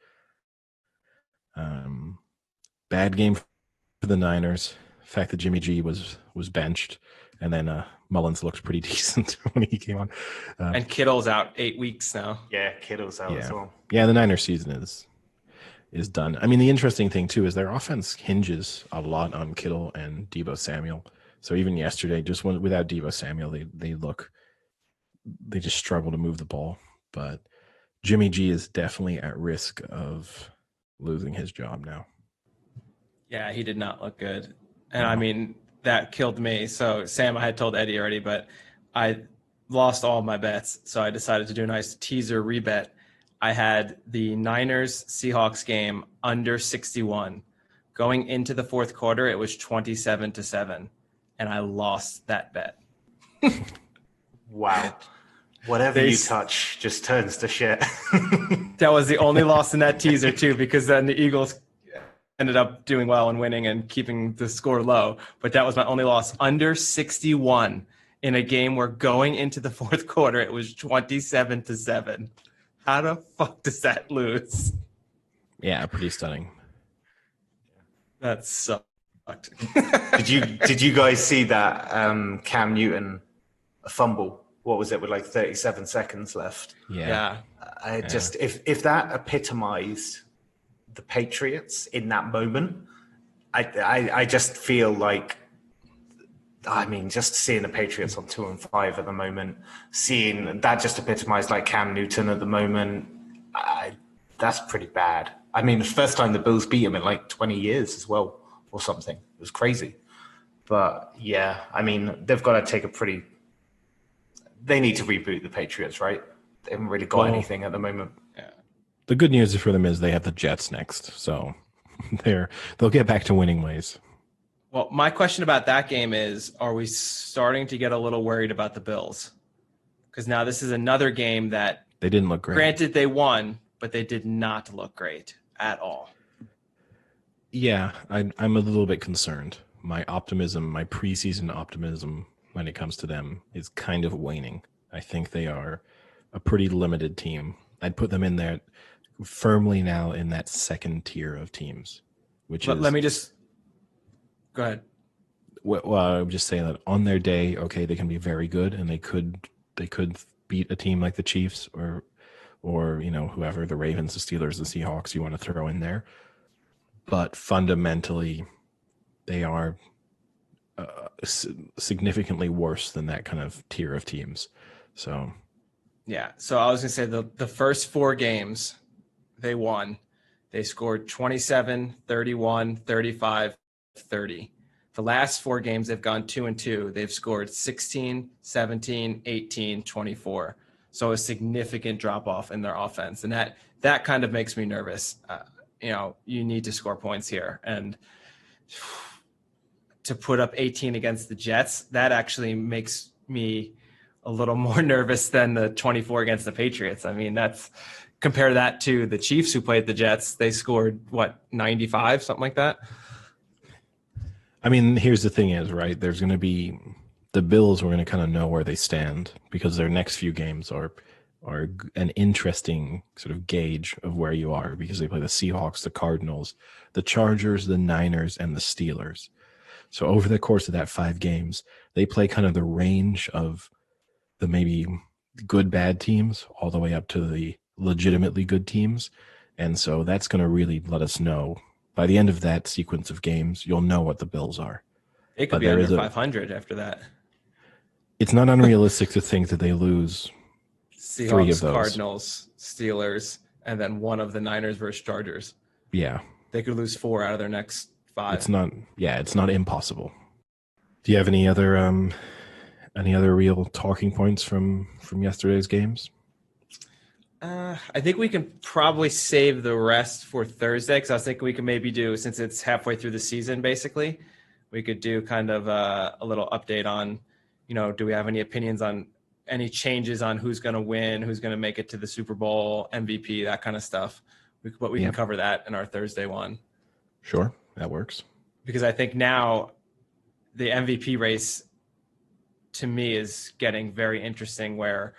Bad game for the Niners. The fact that Jimmy G was benched, and then Mullins looked pretty decent when he came on. And Kittle's out 8 weeks now. Yeah, Kittle's out as well. Yeah, the Niners season is done. I mean, the interesting thing too is their offense hinges a lot on Kittle and Deebo Samuel. So even yesterday, just without Deebo Samuel, they just struggle to move the ball. But Jimmy G is definitely at risk of losing his job now. Yeah, he did not look good. And I mean, that killed me. So Sam, I had told Eddie already, but I lost all my bets. So I decided to do a nice teaser rebet. I had the Niners Seahawks game under 61. Going into the 4th quarter, it was 27-7. And I lost that bet. Wow. Whatever you touch just turns to shit. That was the only loss in that teaser too, because then the Eagles ended up doing well and winning and keeping the score low. But that was my only loss, under 61 in a game where going into the 4th quarter, it was 27-7. How the fuck does that lose? Yeah, pretty stunning. That sucked. Did you guys see that Cam Newton fumble? What was it with like 37 seconds left? Yeah. I just if that epitomized the Patriots in that moment, I just feel like, I mean, just seeing the Patriots on 2-5 at the moment, seeing that just epitomized like Cam Newton at the moment, that's pretty bad. I mean, the first time the Bills beat him in like 20 years as well, or something. It was crazy. But yeah, I mean, they've got to take they need to reboot the Patriots, right? They haven't really got anything at the moment. Yeah. The good news for them is they have the Jets next, so they'll get back to winning ways. Well, my question about that game is, are we starting to get a little worried about the Bills? Because now this is another game that they didn't look great. Granted, they won, but they did not look great at all. Yeah, I'm a little bit concerned. My preseason optimism when it comes to them is kind of waning. I think they are a pretty limited team. I'd put them in there firmly now in that 2nd tier of teams, Let me just go ahead. Well, I would just say that on their day, okay, they can be very good, and they could beat a team like the Chiefs or whoever, the Ravens, the Steelers, the Seahawks you want to throw in there. but fundamentally, they are significantly worse than that kind of tier of teams. So, yeah. So I was going to say the first 4 games they won, they scored 27, 31, 35, 30. The last 4 games they've gone 2-2. They've scored 16, 17, 18, 24. So a significant drop off in their offense. And that kind of makes me nervous. You need to score points here. And to put up 18 against the Jets, that actually makes me a little more nervous than the 24 against the Patriots. I mean, compare that to the Chiefs who played the Jets. They scored 95, something like that. I mean, here's the thing is, right, there's going to be the Bills are going to kind of know where they stand because their next few games are an interesting sort of gauge of where you are because they play the Seahawks, the Cardinals, the Chargers, the Niners, and the Steelers. So over the course of that 5 games, they play kind of the range of the maybe good, bad teams all the way up to the legitimately good teams. And so that's going to really let us know. By the end of that sequence of games, you'll know what the Bills are. It could be under 500 after that. It's not unrealistic to think that they lose Seahawks, 3 of those. Cardinals, Steelers, and then one of the Niners versus Chargers. Yeah. They could lose 4 out of their next 5. It's not impossible. Do you have any other real talking points from yesterday's games? I think we can probably save the rest for Thursday because I was thinking we could maybe do, since it's halfway through the season, basically, we could do kind of a little update on, do we have any opinions on any changes on who's going to win, who's going to make it to the Super Bowl, MVP, that kind of stuff. But we can cover that in our Thursday one. Sure, that works. Because I think now the MVP race to me is getting very interesting where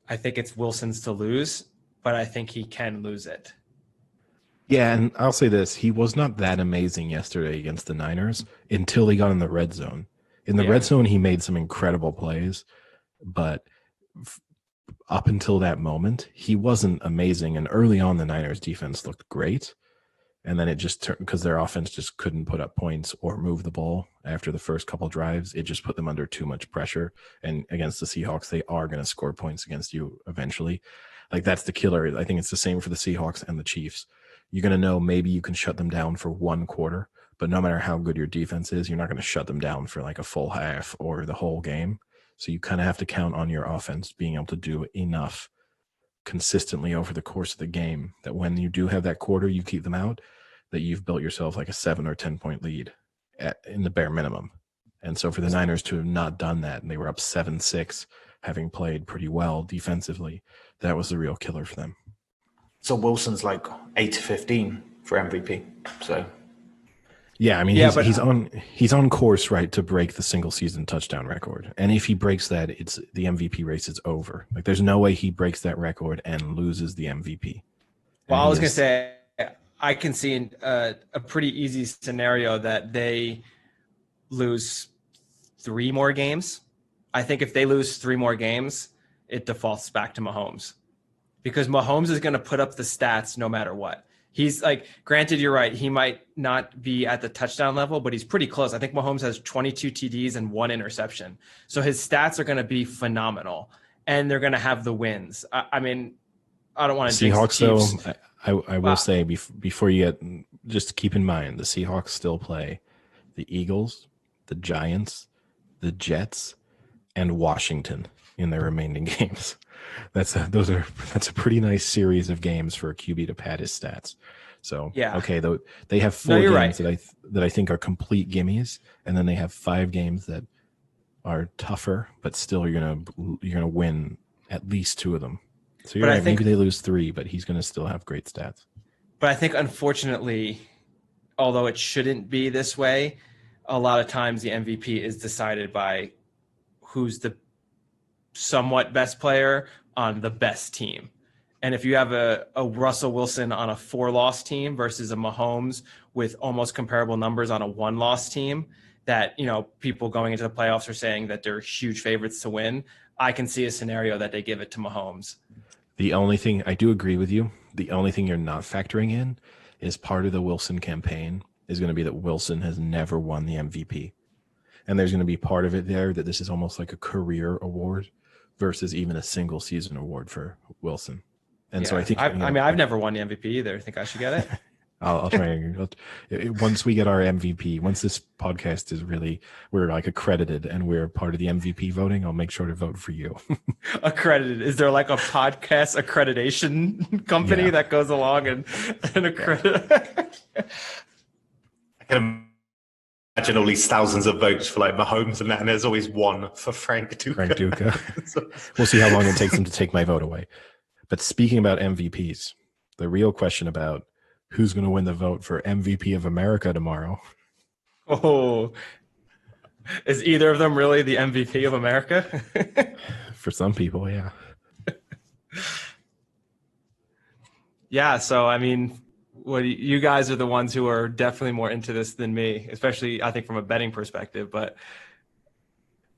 I think it's Wilson's to lose, but I think he can lose it. Yeah, and I'll say this. He was not that amazing yesterday against the Niners until he got in the red zone. In the red zone, he made some incredible plays, but up until that moment, he wasn't amazing. And early on, the Niners defense looked great. And then it just turned because their offense just couldn't put up points or move the ball after the first couple drives. It just put them under too much pressure. And against the Seahawks, they are going to score points against you eventually. Like, that's the killer. I think it's the same for the Seahawks and the Chiefs. You're going to know maybe you can shut them down for 1 quarter, but no matter how good your defense is, you're not going to shut them down for like a full half or the whole game. So you kind of have to count on your offense being able to do enough consistently over the course of the game that when you do have that quarter, you keep them out, that you've built yourself like a 7 or 10 point lead in the bare minimum. And so for the Niners to have not done that, and they were up 7-6, having played pretty well defensively, that was the real killer for them. So Wilson's like 8-15 for MVP. So yeah, I mean, he's on course, right, to break the single season touchdown record. And if he breaks that, it's the MVP race is over. Like, there's no way he breaks that record and loses the MVP. Well, I was going to say, I can see a pretty easy scenario that they lose 3 more games. I think if they lose 3 more games, it defaults back to Mahomes because Mahomes is going to put up the stats no matter what. He's like, granted, you're right. He might not be at the touchdown level, but he's pretty close. I think Mahomes has 22 TDs and 1 interception. So his stats are going to be phenomenal and they're going to have the wins. I mean, I don't want to Seahawks though. I will say before you get, just keep in mind the Seahawks still play the Eagles, the Giants, the Jets, and Washington in their remaining games. That's a pretty nice series of games for a QB to pad his stats. So okay, though they have 4 games that I think are complete gimmies, and then they have 5 games that are tougher, but still you're gonna win at least 2 of them. So you're right. Maybe they lose 3, but he's going to still have great stats. But I think, unfortunately, although it shouldn't be this way, a lot of times the MVP is decided by who's the somewhat best player on the best team. And if you have a Russell Wilson on a 4-loss team versus a Mahomes with almost comparable numbers on a 1-loss team, that, people going into the playoffs are saying that they're huge favorites to win, I can see a scenario that they give it to Mahomes. The only thing I do agree with you, the only thing you're not factoring in is part of the Wilson campaign is going to be that Wilson has never won the MVP. And there's going to be part of it there that this is almost like a career award versus even a single season award for Wilson. And so I think I've never won the MVP either. I think I should get it. I'll try. Once we get our MVP, once this podcast is really, we're like accredited and we're part of the MVP voting, I'll make sure to vote for you. Accredited? Is there like a podcast accreditation company that goes along and accredit? I can imagine all these thousands of votes for like Mahomes and that, and there's always one for Frank Duca. Frank Duca. We'll see how long it takes him to take my vote away. But speaking about MVPs, the real question about who's going to win the vote for MVP of America tomorrow? Oh, is either of them really the MVP of America? For some people, yeah. Yeah. So, I mean, you guys are the ones who are definitely more into this than me, especially I think from a betting perspective, but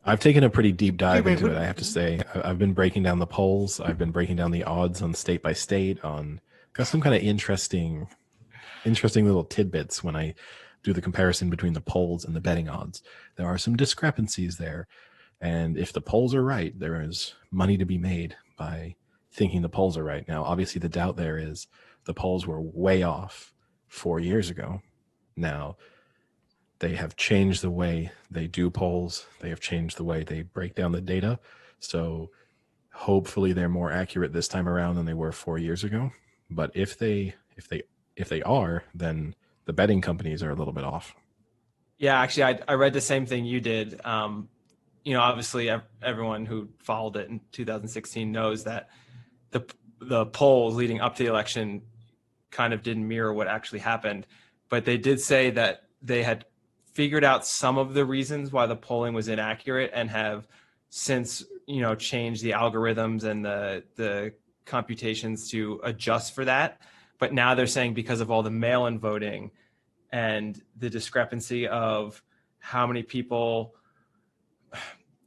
I've taken a pretty deep dive into it, I have to say. I've been breaking down the polls. I've been breaking down the odds on state by state, got some kind of interesting little tidbits when I do the comparison between the polls and the betting odds. There are some discrepancies there. And if the polls are right, there is money to be made by thinking the polls are right. Now, obviously the doubt there is the polls were way off 4 years ago. Now, they have changed the way they do polls. They have changed the way they break down the data. So hopefully they're more accurate this time around than they were 4 years ago. But if they are, then the betting companies are a little bit off. Yeah, actually, I read the same thing you did. Obviously, everyone who followed it in 2016 knows that the polls leading up to the election kind of didn't mirror what actually happened. But they did say that they had figured out some of the reasons why the polling was inaccurate and have since, changed the algorithms and the computations to adjust for that. But now they're saying because of all the mail-in voting and the discrepancy of how many people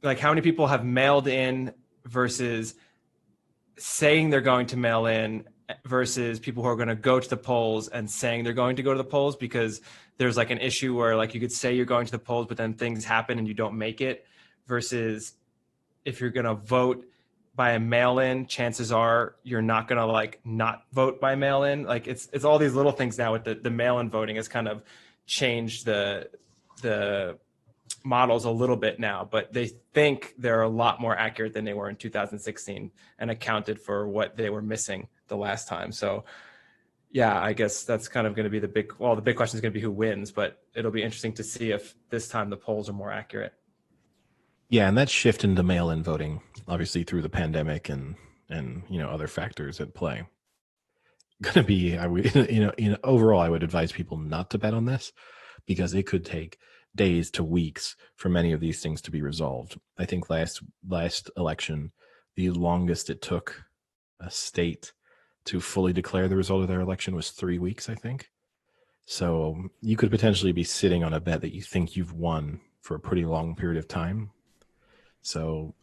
have mailed in versus saying they're going to mail in versus people who are going to go to the polls and saying they're going to go to the polls, because there's like an issue where like you could say you're going to the polls, but then things happen and you don't make it, versus if you're going to vote by a mail-in, chances are you're not going to like not vote by mail-in. Like it's all these little things now with the mail-in voting has kind of changed the models a little bit now, but they think they're a lot more accurate than they were in 2016 and accounted for what they were missing the last time. So yeah, I guess that's kind of going to be the big question is going to be who wins, but it'll be interesting to see if this time the polls are more accurate. Yeah, and that shift into mail-in voting, obviously through the pandemic and other factors at play, going to be, overall, I would advise people not to bet on this because it could take days to weeks for many of these things to be resolved. I think last election, the longest it took a state to fully declare the result of their election was 3 weeks, I think. So you could potentially be sitting on a bet that you think you've won for a pretty long period of time. So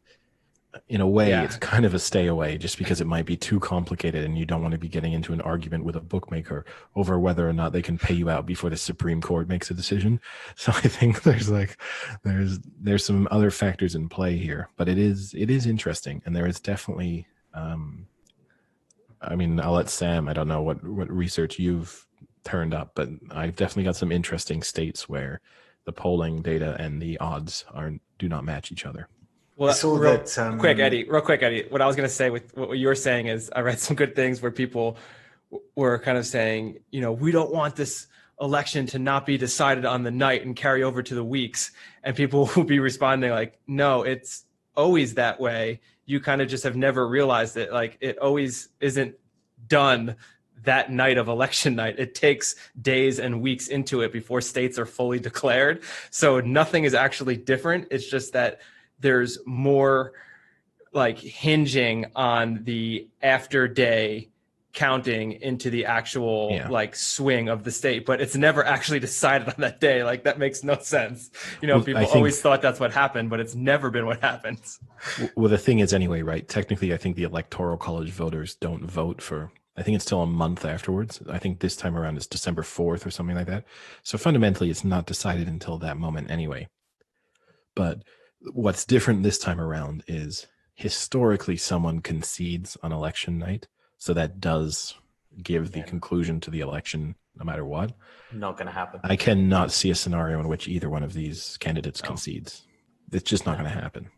in a way, It's kind of a stay away just because it might be too complicated and you don't want to be getting into an argument with a bookmaker over whether or not they can pay you out before the Supreme Court makes a decision. So I think there's some other factors in play here, but it is interesting. And there is definitely, I'll let Sam, I don't know what research you've turned up, but I've definitely got some interesting states where the polling data and the odds do not match each other. Well, real quick, Eddie. What I was going to say with what you were saying is I read some good things where people were kind of saying, we don't want this election to not be decided on the night and carry over to the weeks. And people will be responding like, no, it's always that way. You kind of just have never realized it. Like it always isn't done that night of election night. It takes days and weeks into it before states are fully declared. So nothing is actually different. It's just that there's more like hinging on the after day counting into the actual like swing of the state, but it's never actually decided on that day. Like that makes no sense. People always thought that's what happened, but it's never been what happens. Well, the thing is anyway, right? Technically, I think the Electoral College voters don't vote for I think it's still a month afterwards. I think this time around it's December 4th or something like that. So fundamentally, it's not decided until that moment anyway. But what's different this time around is historically someone concedes on election night. So that does give the conclusion to the election no matter what. Not going to happen. I cannot see a scenario in which either one of these candidates concedes. It's just not going to happen.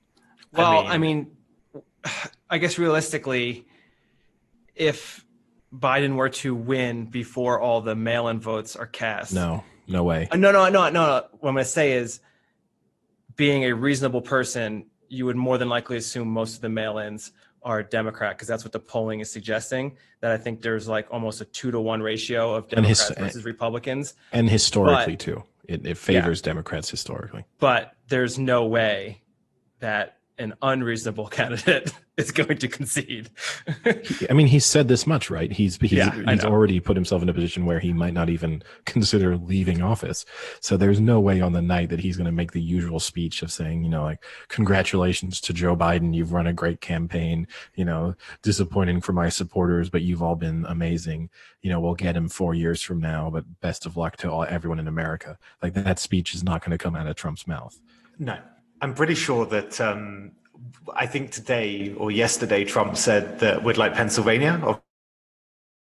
Well, I mean, I guess realistically, if Biden were to win before all the mail-in votes are cast. No way. No. What I'm going to say is, being a reasonable person, you would more than likely assume most of the mail-ins are Democrat, because that's what the polling is suggesting. That I think there's like almost a 2-to-1 ratio of Democrats versus Republicans. And historically too, it favors Democrats historically. But there's no way that an unreasonable candidate is going to concede. I mean, he's said this much, right? He's already put himself in a position where he might not even consider leaving office. So there's no way on the night that he's going to make the usual speech of saying, like, congratulations to Joe Biden. You've run a great campaign, disappointing for my supporters, but you've all been amazing. We'll get him 4 years from now, but best of luck to everyone in America. Like, that speech is not going to come out of Trump's mouth. No. I'm pretty sure that I think today or yesterday, Trump said that with like Pennsylvania,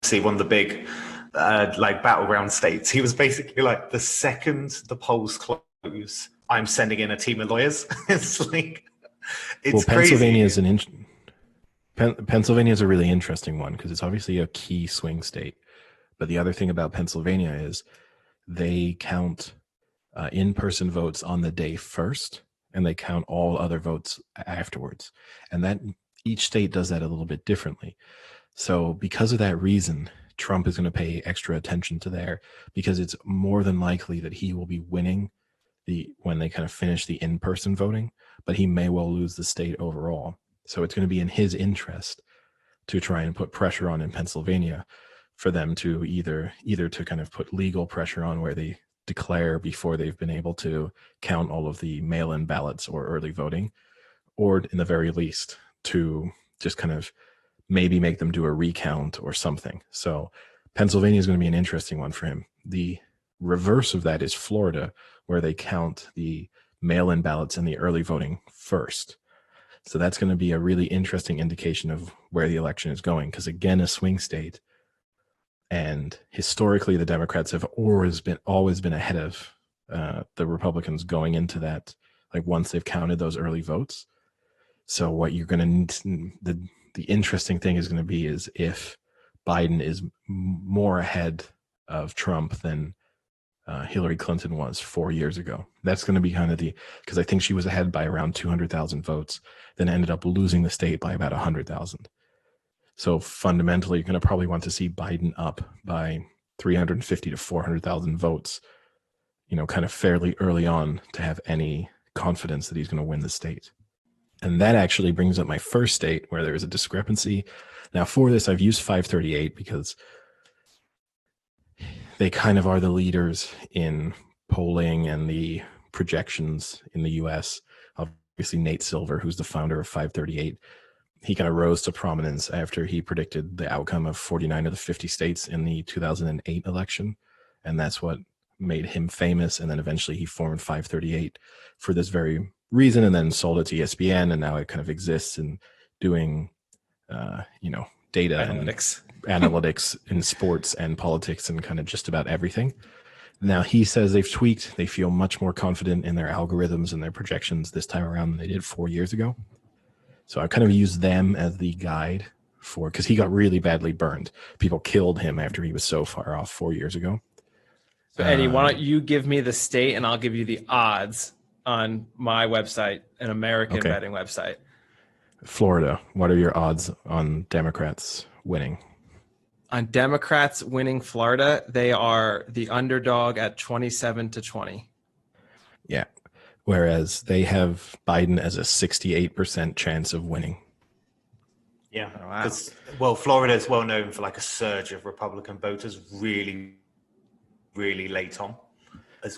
obviously one of the big like battleground states, he was basically like, the second the polls close, I'm sending in a team of lawyers. It's like, it's Pennsylvania is Pennsylvania is a really interesting one because it's obviously a key swing state. But the other thing about Pennsylvania is they count in-person votes on the day first, and they count all other votes afterwards. And that each state does that a little bit differently. So because of that reason, Trump is going to pay extra attention to there, because it's more than likely that he will be winning when they kind of finish the in-person voting, but he may well lose the state overall. So it's going to be in his interest to try and put pressure on in Pennsylvania for them to either to kind of put legal pressure on where they declare before they've been able to count all of the mail-in ballots or early voting, or in the very least to just kind of maybe make them do a recount or something. So Pennsylvania is going to be an interesting one for him. The reverse of that is Florida, where they count the mail-in ballots and the early voting first. So that's going to be a really interesting indication of where the election is going, because again, a swing state. And historically, the Democrats have always been ahead of the Republicans going into that, like once they've counted those early votes. So what you're going to the interesting thing is going to be is if Biden is more ahead of Trump than Hillary Clinton was 4 years ago. That's going to be kind of because I think she was ahead by around 200,000 votes, then ended up losing the state by about 100,000. So fundamentally, you're going to probably want to see Biden up by 350 to 400,000 votes, kind of fairly early on to have any confidence that he's going to win the state. And that actually brings up my first state where there is a discrepancy. Now for this, I've used 538 because they kind of are the leaders in polling and the projections in the US. Obviously, Nate Silver, who's the founder of 538, he kind of rose to prominence after he predicted the outcome of 49 of the 50 states in the 2008 election. And that's what made him famous. And then eventually he formed 538 for this very reason, and then sold it to ESPN. And now it kind of exists in doing, data analytics in sports and politics and kind of just about everything. Now he says they've tweaked. They feel much more confident in their algorithms and their projections this time around than they did 4 years ago. So I kind of used them as the guide because he got really badly burned. People killed him after he was so far off 4 years ago. So Eddie, why don't you give me the state and I'll give you the odds on my website, an American betting website. Florida, what are your odds on Democrats winning? On Democrats winning Florida, they are the underdog at 27-20. Yeah. Whereas they have Biden as a 68% chance of winning. Yeah. Oh, wow. Well, Florida is well known for like a surge of Republican voters really, really late on.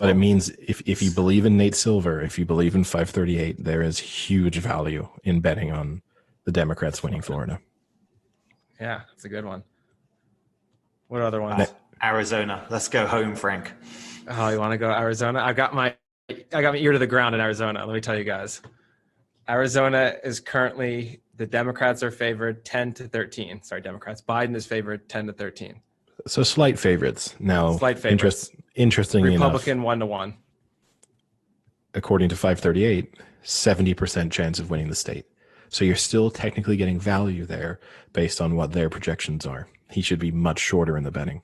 But it means if you believe in Nate Silver, if you believe in 538, there is huge value in betting on the Democrats winning Florida. Yeah, that's a good one. What other ones? Arizona. Let's go home, Frank. Oh, you want to go Arizona? I got my ear to the ground in Arizona. Let me tell you guys. Arizona is currently, the Democrats are favored 10-13. Sorry, Democrats. Biden is favored 10-13. So slight favorites. Now, Slight favorites. Interestingly Republican enough, 1-1. according to 538, 70% chance of winning the state. So you're still technically getting value there based on what their projections are. He should be much shorter in the betting.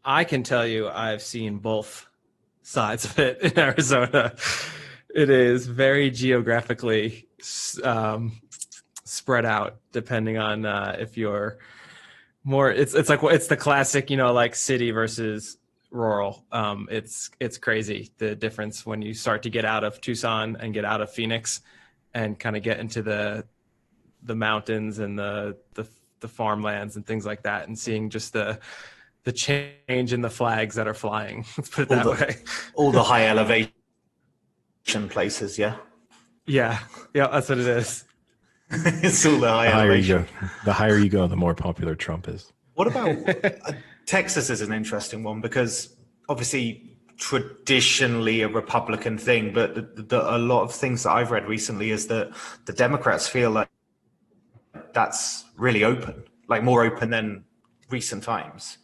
I can tell you I've seen both sides of it in Arizona. It is very geographically spread out, depending on if you're more. It's the classic, like city versus rural. It's crazy, the difference when you start to get out of Tucson and get out of Phoenix, and kind of get into the mountains and the farmlands and things like that, and seeing just the change in the flags that are flying. Let's put it that way. All the high elevation places, yeah. Yeah, that's what it is. It's all the high elevation. The higher you go, the more popular Trump is. What about Texas is an interesting one, because obviously traditionally a Republican thing, but a lot of things that I've read recently is that the Democrats feel like that's really open, like more open than recent times.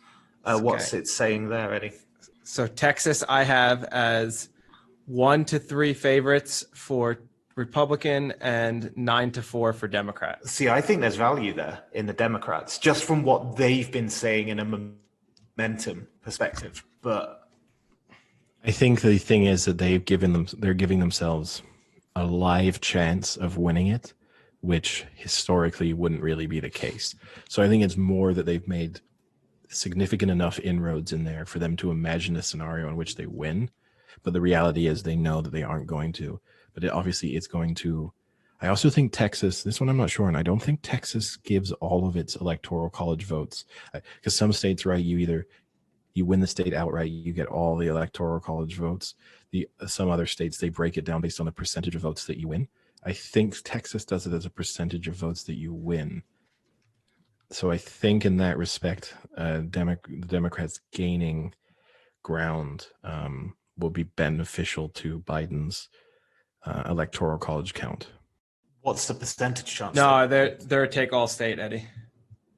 What's it saying there, Eddie? So Texas, I have as 1-3 favorites for Republican and 9-4 for Democrat. See, I think there's value there in the Democrats, just from what they've been saying in a momentum perspective. But I think the thing is that they're giving themselves a live chance of winning it, which historically wouldn't really be the case. So I think it's more that they've made significant enough inroads in there for them to imagine a scenario in which they win. But the reality is they know that they aren't going to. But obviously it's going to. I also think Texas, this one I'm not sure, and I don't think Texas gives all of its electoral college votes. Because some states, right, you win the state outright, you get all the electoral college votes. Some other states, they break it down based on the percentage of votes that you win. I think Texas does it as a percentage of votes that you win. So I think in that respect, the Democrats gaining ground will be beneficial to Biden's electoral college count. What's the percentage chance? No, they're a take-all state, Eddie.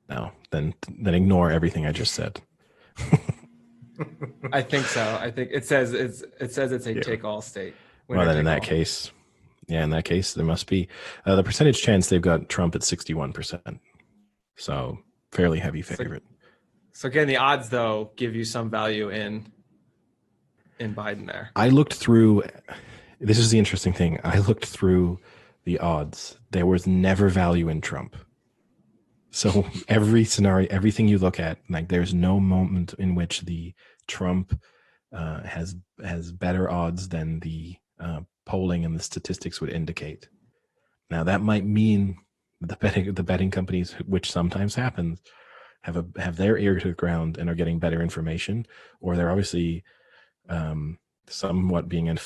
No, then ignore everything I just said. I think so. I think it says it's a take-all state. Well, then in that case, there must be the percentage chance. They've got Trump at 61%. So fairly heavy favorite. So again, the odds though give you some value in Biden there. I looked through. This is the interesting thing. I looked through the odds. There was never value in Trump. So every scenario, everything you look at, like there's no moment in which the Trump has better odds than the polling and the statistics would indicate. Now that might mean the betting companies, which sometimes happens, have their ear to the ground and are getting better information, or they're obviously somewhat being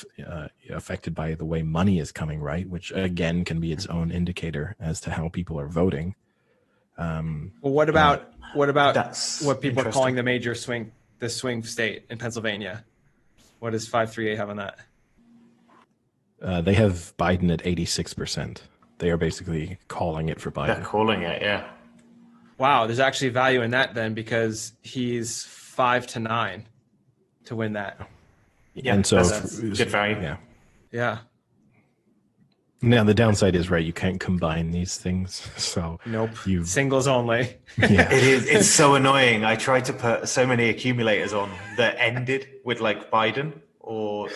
affected by the way money is coming, right? Which again can be its own indicator as to how people are voting. Well, what about what people are calling the swing state in Pennsylvania? What does 538 have on that? They have Biden at 86%. They are basically calling it for Biden. They're calling it, yeah. Wow, there's actually value in that then, because he's 5-9 to win that. Yeah, and so that's good value. Yeah. Now the downside is, right, you can't combine these things. So nope. Singles only. Yeah. It's so annoying. I tried to put so many accumulators on that ended with like Biden or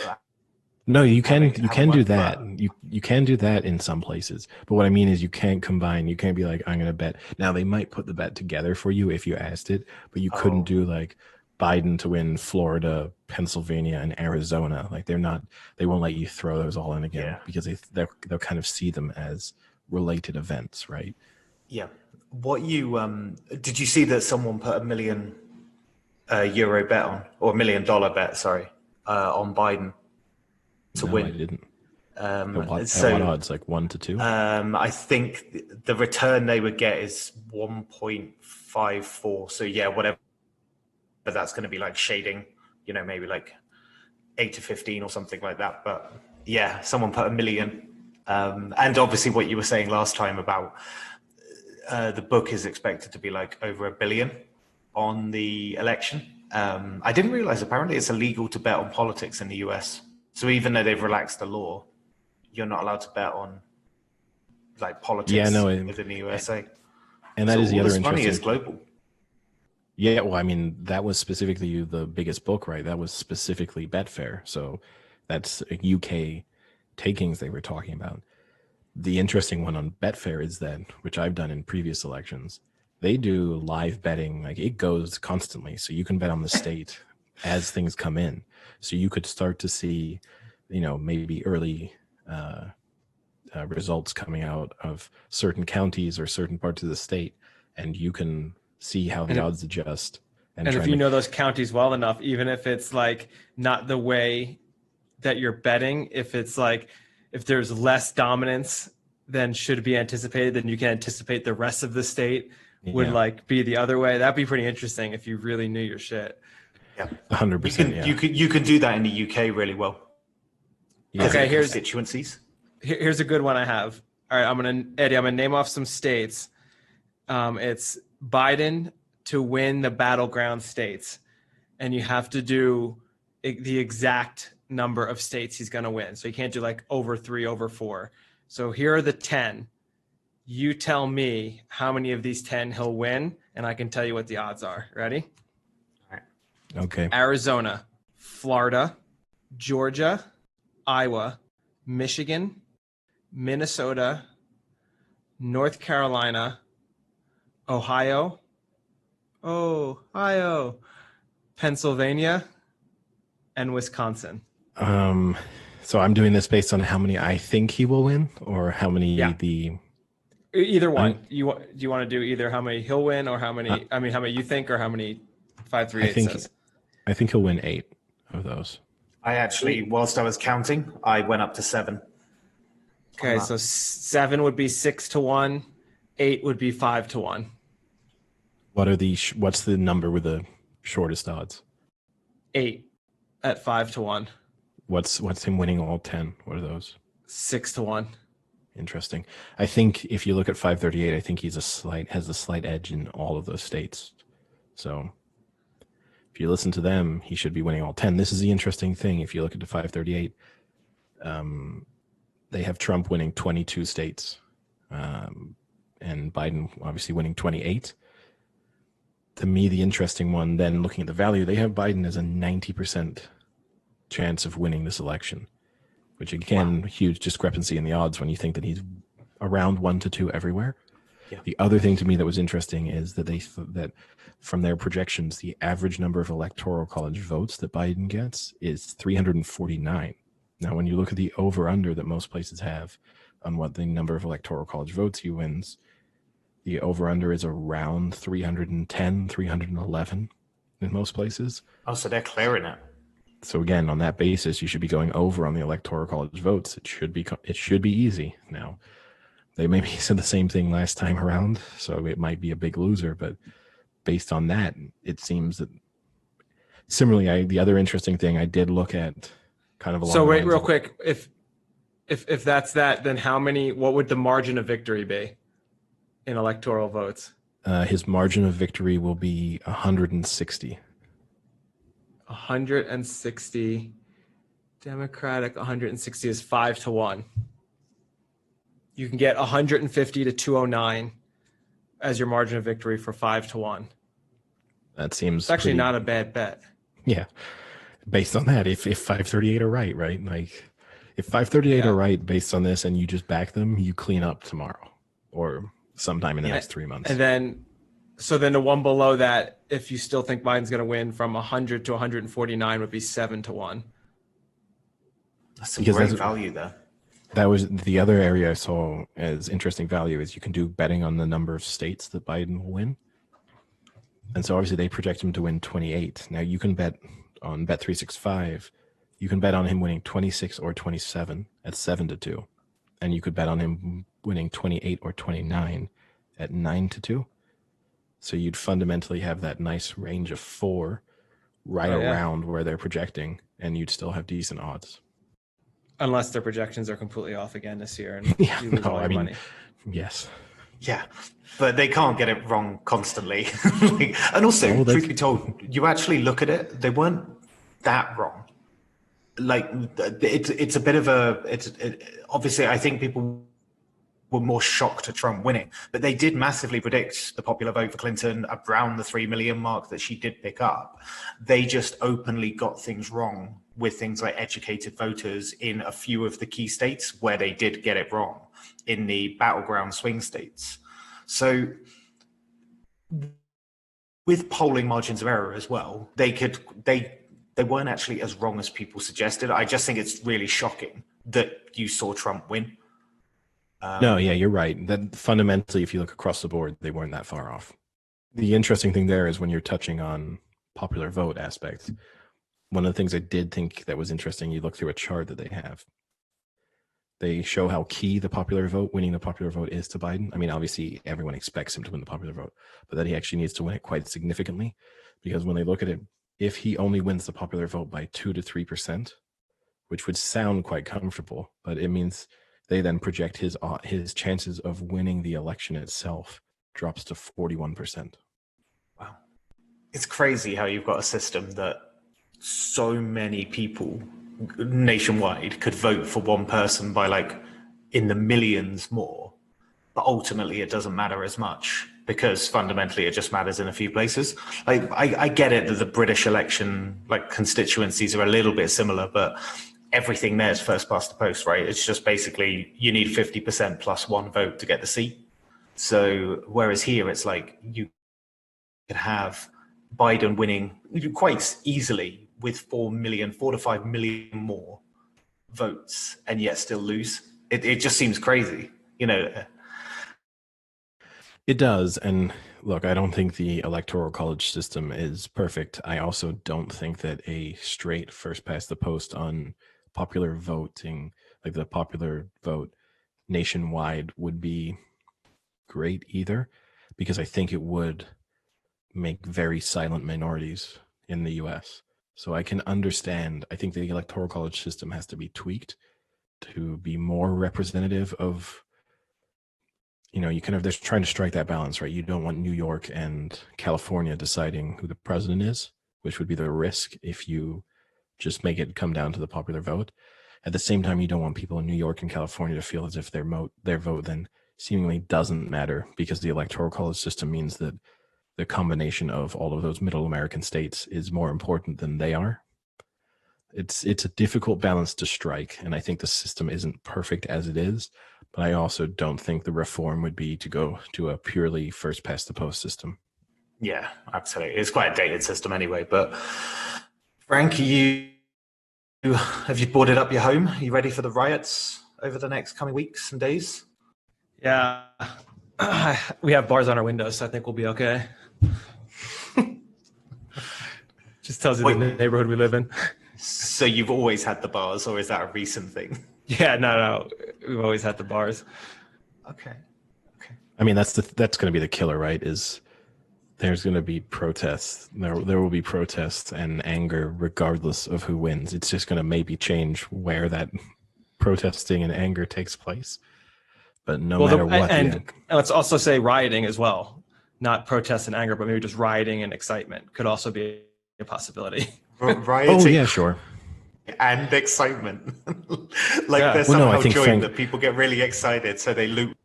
no, you can do that. You can do that in some places. But what I mean is you can't combine. You can't be like, I'm going to bet. Now they might put the bet together for you if you asked it, but you couldn't do like Biden to win Florida, Pennsylvania, and Arizona. Like they won't let you throw those all in again because they'll kind of see them as related events, right? Yeah. What did you see that someone put $1 million euro bet on, or $1 million bet, sorry, on Biden to win? I didn't. At what odds? Like 1 to 2? I think the return they would get is 1.54. So yeah, whatever. But that's going to be like shading, maybe like 8 to 15 or something like that. But yeah, someone put $1 million. And obviously what you were saying last time about the book is expected to be like over $1 billion on the election. I didn't realize apparently it's illegal to bet on politics in the US. So even though they've relaxed the law, you're not allowed to bet on like politics within the USA. And that is the other interesting. Money is global. Yeah, well, I mean, that was specifically the biggest book, right? That was specifically Betfair. So that's UK takings they were talking about. The interesting one on Betfair is that, which I've done in previous elections, they do live betting. Like it goes constantly. So you can bet on the state as things come in. So you could start to see, maybe early results coming out of certain counties or certain parts of the state. And you can see how the odds adjust. And if you know those counties well enough, even if it's like not the way that you're betting, if it's like, if there's less dominance than should be anticipated, then you can anticipate the rest of the state would like be the other way. That'd be pretty interesting if you really knew your shit. Yeah, 100%. You can do that in the UK really well. Yeah. Okay, here's constituencies. Here's a good one I have. All right, I'm gonna name off some states. It's Biden to win the battleground states, and you have to do the exact number of states he's going to win. So you can't do like over 3, over 4. So here are the 10. You tell me how many of these 10 he'll win, and I can tell you what the odds are. Ready? All right. Okay. Arizona, Florida, Georgia, Iowa, Michigan, Minnesota, North Carolina, Ohio, Pennsylvania, and Wisconsin. So I'm doing this based on how many I think he will win, or how many either one. Do you want to do either how many he'll win, or how many? How many you think, or how many 538 says? I think he'll win 8 of those. I actually, whilst I was counting, I went up to 7. Okay, so 7 would be 6 to 1, 8 would be 5 to 1. What's the number with the shortest odds? 8 at 5 to 1. What's him winning all 10? What are those? 6 to 1. Interesting. I think if you look at 538, I think has a slight edge in all of those states. So if you listen to them, he should be winning all 10. This is the interesting thing. If you look at the 538, they have Trump winning 22 states, and Biden obviously winning 28. To me, the interesting one, then looking at the value, they have Biden as a 90% chance of winning this election, which again, huge discrepancy in the odds when you think that he's around 1 to 2 everywhere. Yeah. The other thing to me that was interesting is that that from their projections, the average number of electoral college votes that Biden gets is 349. Now, when you look at the over-under that most places have on what the number of electoral college votes he wins, the over-under is around 310, 311 in most places. Oh, so they're clearing it. So again, on that basis, you should be going over on the electoral college votes. It should be easy. Now, they maybe said the same thing last time around, so it might be a big loser. But based on that, it seems that similarly, the other interesting thing I did look at, kind of along. So wait, real quick, if that's that, then what would the margin of victory be in electoral votes? His margin of victory will be 160. 160. Democratic 160 is 5 to 1. You can get 150 to 209 as your margin of victory for 5 to 1. That seems it's actually not a bad bet. Yeah. Based on that, if 538 are right? Like if 538 are right based on this and you just back them, you clean up tomorrow or sometime in the next 3 months. And then the one below that, if you still think Biden's going to win, from 100 to 149 would be 7 to 1. That's some great value there. That was the other area I saw as interesting value is you can do betting on the number of states that Biden will win. And so obviously they project him to win 28. Now you can bet on Bet365 You can bet on him winning 26 or 27 at 7-2. And you could bet on him winning 28 or 29 at 9-2. So you'd fundamentally have that nice range of 4 right around where they're projecting, and you'd still have decent odds. Unless their projections are completely off again this year, and you lose all your money. Yes. Yeah, but they can't get it wrong constantly. And also, truth be told, you actually look at it, they weren't that wrong. Like, it's a bit of obviously, I think people were more shocked at Trump winning, but they did massively predict the popular vote for Clinton around the 3 million mark that she did pick up. They just openly got things wrong with things like educated voters in a few of the key states where they did get it wrong in the battleground swing states. So with polling margins of error as well, they weren't actually as wrong as people suggested. I just think it's really shocking that you saw Trump win. No, yeah, you're right. That fundamentally, if you look across the board, they weren't that far off. The interesting thing there is when you're touching on popular vote aspects, one of the things I did think that was interesting, you look through a chart that they have. They show how key the popular vote, winning the popular vote is to Biden. I mean, obviously, everyone expects him to win the popular vote, but that he actually needs to win it quite significantly. Because when they look at it, if he only wins the popular vote by 2 to 3%, which would sound quite comfortable, but it means they then project his chances of winning the election itself drops to 41%. Wow. It's crazy how you've got a system that so many people nationwide could vote for one person by like in the millions more, but ultimately it doesn't matter as much because fundamentally it just matters in a few places. Like I get it that the British election like constituencies are a little bit similar, but everything there is first past the post, right? It's just basically you need 50% plus 1 vote to get the seat. So whereas here it's like you could have Biden winning quite easily with 4 to 5 million more votes and yet still lose. It just seems crazy, you know. It does. And look, I don't think the electoral college system is perfect. I also don't think that a straight first past the post on popular voting, like the popular vote nationwide, would be great either, because I think it would make very silent minorities in the US. So I can understand, I think the electoral college system has to be tweaked to be more representative of, you know, they're trying to strike that balance, right? You don't want New York and California deciding who the president is, which would be the risk if you just make it come down to the popular vote. At the same time, you don't want people in New York and California to feel as if their vote then seemingly doesn't matter, because the electoral college system means that the combination of all of those middle American states is more important than they are. It's a difficult balance to strike, and I think the system isn't perfect as it is, but I also don't think the reform would be to go to a purely first past the post system. Yeah, absolutely. It's quite a dated system anyway. But Frank, have you boarded up your home? Are you ready for the riots over the next coming weeks and days? Yeah, we have bars on our windows, so I think we'll be okay. Just tells you the neighborhood we live in. So you've always had the bars, or is that a recent thing? Yeah, no, we've always had the bars. Okay. I mean, that's going to be the killer, right? Is there's going to be protests. There will be protests and anger regardless of who wins. It's just going to maybe change where that protesting and anger takes place. But matter what. And let's also say rioting as well. Not protests and anger, but maybe just rioting and excitement could also be a possibility. Rioting. Oh, yeah, sure. And excitement. There's somehow joy that people get really excited, so they loot.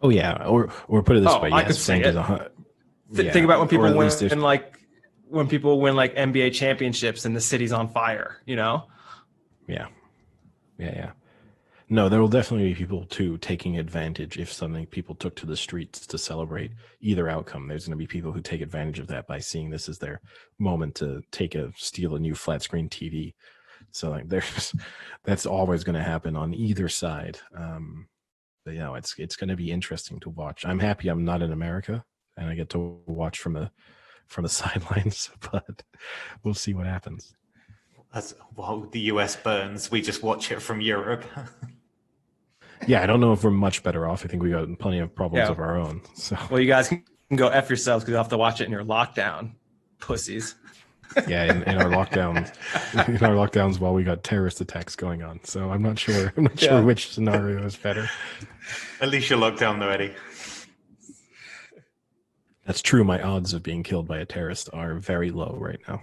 Oh, yeah. Or put it this way. I could say it. Think about when people when people win like NBA championships and the city's on fire, you know? Yeah. No, there will definitely be people too taking advantage if suddenly people took to the streets to celebrate either outcome. There's going to be people who take advantage of that by seeing this as their moment to steal a new flat screen TV. So like that's always going to happen on either side. But you know, it's going to be interesting to watch. I'm happy I'm not in America and I get to watch from the sidelines, but we'll see what happens. As while the US burns, we just watch it from Europe. Yeah, I don't know if we're much better off. I think we got plenty of problems of our own. So well, you guys can go F yourselves because you'll have to watch it in your lockdown, pussies. Yeah, in our lockdowns while we got terrorist attacks going on. So I'm not sure which scenario is better. At least you're locked down though, Eddie. That's true. My odds of being killed by a terrorist are very low right now.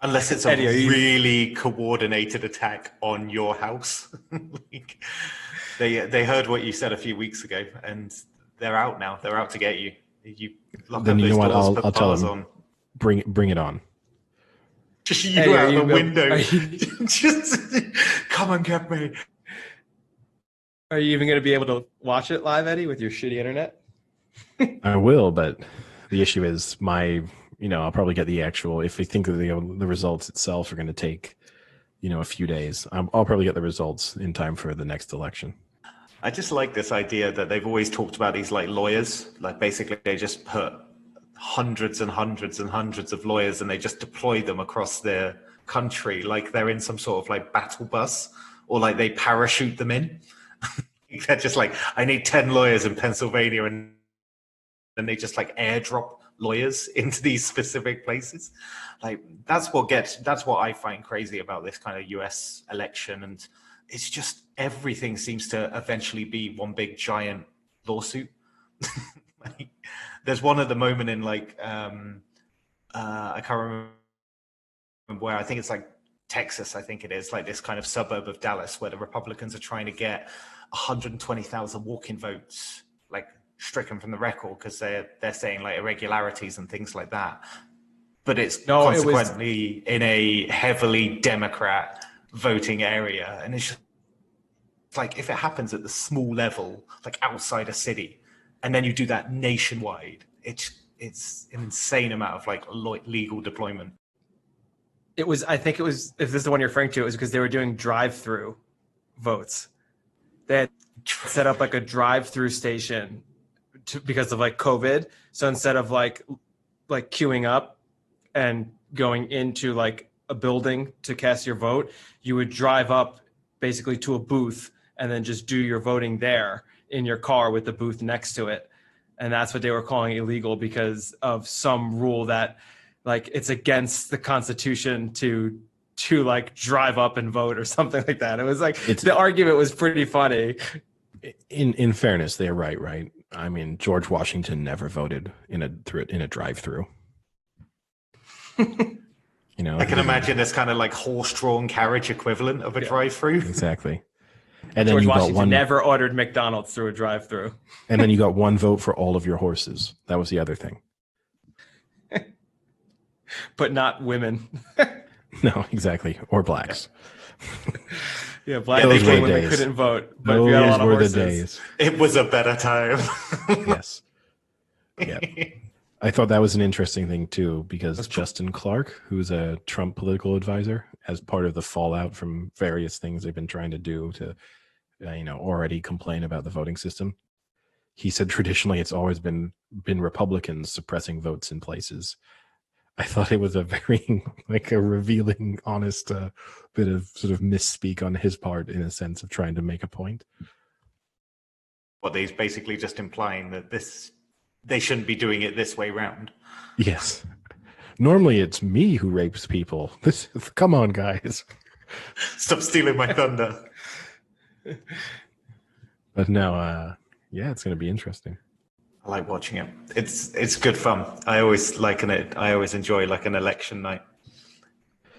Unless it's a really coordinated attack on your house. Like, they heard what you said a few weeks ago, and they're out now. They're out to get you. You lock then up you those know what? doors, I'll put tell bars them. on. Bring it on. Just you out the window. Just come and get me. Are you even going to be able to watch it live, Eddie, with your shitty internet? I will, but the issue is I'll probably get the actual, if we think that the results itself are going to take, a few days, I'll probably get the results in time for the next election. I just like this idea that they've always talked about these like lawyers, like basically they just put hundreds and hundreds and hundreds of lawyers and they just deploy them across the country like they're in some sort of like battle bus, or like they parachute them in. They're just like, I need 10 lawyers in Pennsylvania, and then they just like airdrop lawyers into these specific places. Like that's what I find crazy about this kind of US election. And it's just everything seems to eventually be one big giant lawsuit. Like, there's one at the moment in like I can't remember where, I think it's like Texas, I think it is, like this kind of suburb of Dallas where the Republicans are trying to get 120,000 walk-in votes like stricken from the record because they're saying like irregularities and things like that. But it's consequently in a heavily Democrat voting area, and it's just like if it happens at the small level, like outside a city, and then you do that nationwide, it's an insane amount of like legal deployment. I think it was, if this is the one you're referring to, it was because they were doing drive-through votes. They had set up like a drive-through station because of like COVID. So instead of like queuing up and going into like a building to cast your vote, you would drive up basically to a booth and then just do your voting there in your car with the booth next to it. And that's what they were calling illegal because of some rule that like it's against the Constitution to like drive up and vote or something like that. It was like the argument was pretty funny. In fairness, they're right. I mean, George Washington never voted in a drive-through. I can imagine this kind of like horse-drawn carriage equivalent of a drive-through. Exactly. And George Washington never ordered McDonald's through a drive-through. And then you got one vote for all of your horses. That was the other thing. But not women. No, exactly. Or blacks. Yeah, black women couldn't vote. But if you had a lot of horses, the days. It was a better time. Yes. Yeah. I thought that was an interesting thing too, because Justin Clark, who's a Trump political advisor, as part of the fallout from various things they've been trying to do to, already complain about the voting system, he said traditionally it's always been Republicans suppressing votes in places. I thought it was a very a revealing, honest bit of sort of misspeak on his part in a sense of trying to make a point. What he's basically just implying that they shouldn't be doing it this way round. Yes. Normally it's me who rapes people. Come on, guys. Stop stealing my thunder. But now, it's going to be interesting. I like watching it. It's good fun. I always enjoy like an election night.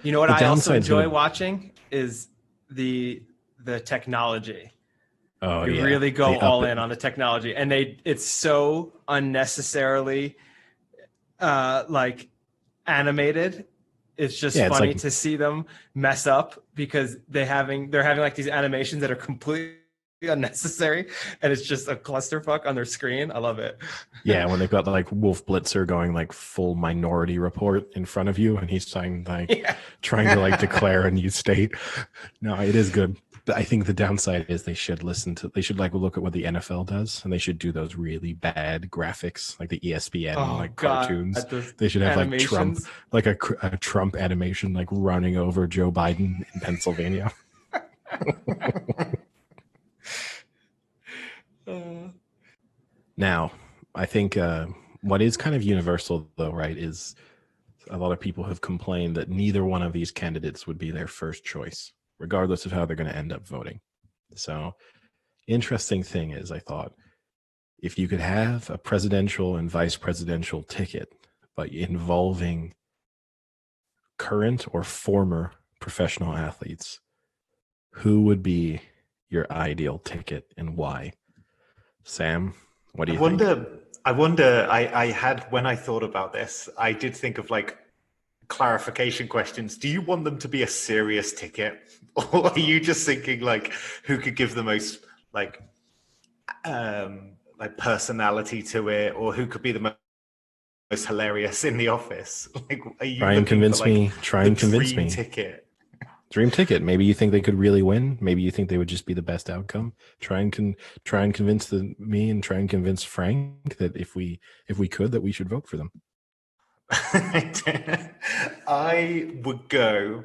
You know what I also enjoy watching is the technology. Oh, you really go all in on the technology, and it's so unnecessarily like animated. It's just funny to see them mess up because they're having like these animations that are completely unnecessary, and it's just a clusterfuck on their screen. I love it. Yeah, when they've got like Wolf Blitzer going like full Minority Report in front of you, and he's trying to like declare a new state. No, it is good. I think the downside is they should like look at what the NFL does, and they should do those really bad graphics, like the ESPN cartoons. They should have animations. a Trump animation, like running over Joe Biden in Pennsylvania. Now, I think what is kind of universal, though, right, is a lot of people have complained that neither one of these candidates would be their first choice, regardless of how they're going to end up voting. So, interesting thing is, I thought, if you could have a presidential and vice presidential ticket, but involving current or former professional athletes, who would be your ideal ticket and why? Sam, what do you think? I wonder, I had, when I thought about this, I did think of like clarification questions. Do you want them to be a serious ticket? Or are you just thinking like who could give the most like personality to it, or who could be the most hilarious in the office? Like, are you try and convince me? Try and convince me. Ticket. Dream ticket. Maybe you think they could really win. Maybe you think they would just be the best outcome. Try and convince me and try and convince Frank that if we could, that we should vote for them. I would go.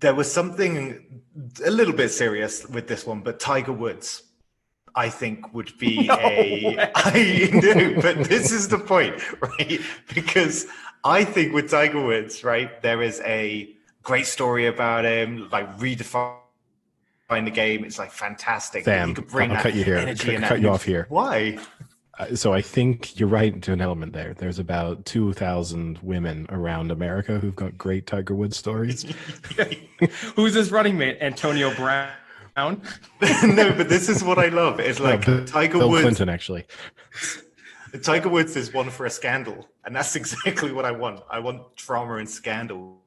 There was something a little bit serious with this one, but Tiger Woods, I think, would be I know, but this is the point, right? Because I think with Tiger Woods, right, there is a great story about him, like redefine the game. It's like fantastic. Sam, you could bring I'll cut you here. Cut you off here. Why? So I think you're right to an element there. There's about 2,000 women around America who've got great Tiger Woods stories. Who's his running mate? Antonio Brown? No, but this is what I love. It's like Tiger Bill Woods. Clinton, actually. Tiger Woods is one for a scandal, and that's exactly what I want. I want drama and scandal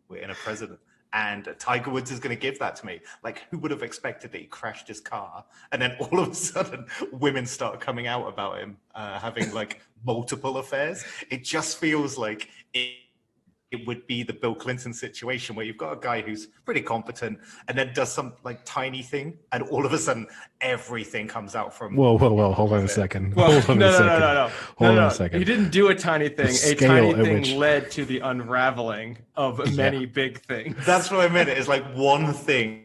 in a president. And Tiger Woods is going to give that to me. Like, who would have expected that he crashed his car? And then all of a sudden, women start coming out about him having like multiple affairs. It just feels like it would be the Bill Clinton situation where you've got a guy who's pretty competent and then does some like tiny thing. And all of a sudden, everything comes out from. Whoa. Hold on a second. Well, Hold on a second. He didn't do a tiny thing. A tiny thing led to the unraveling of many big things. That's what I meant. It's like one thing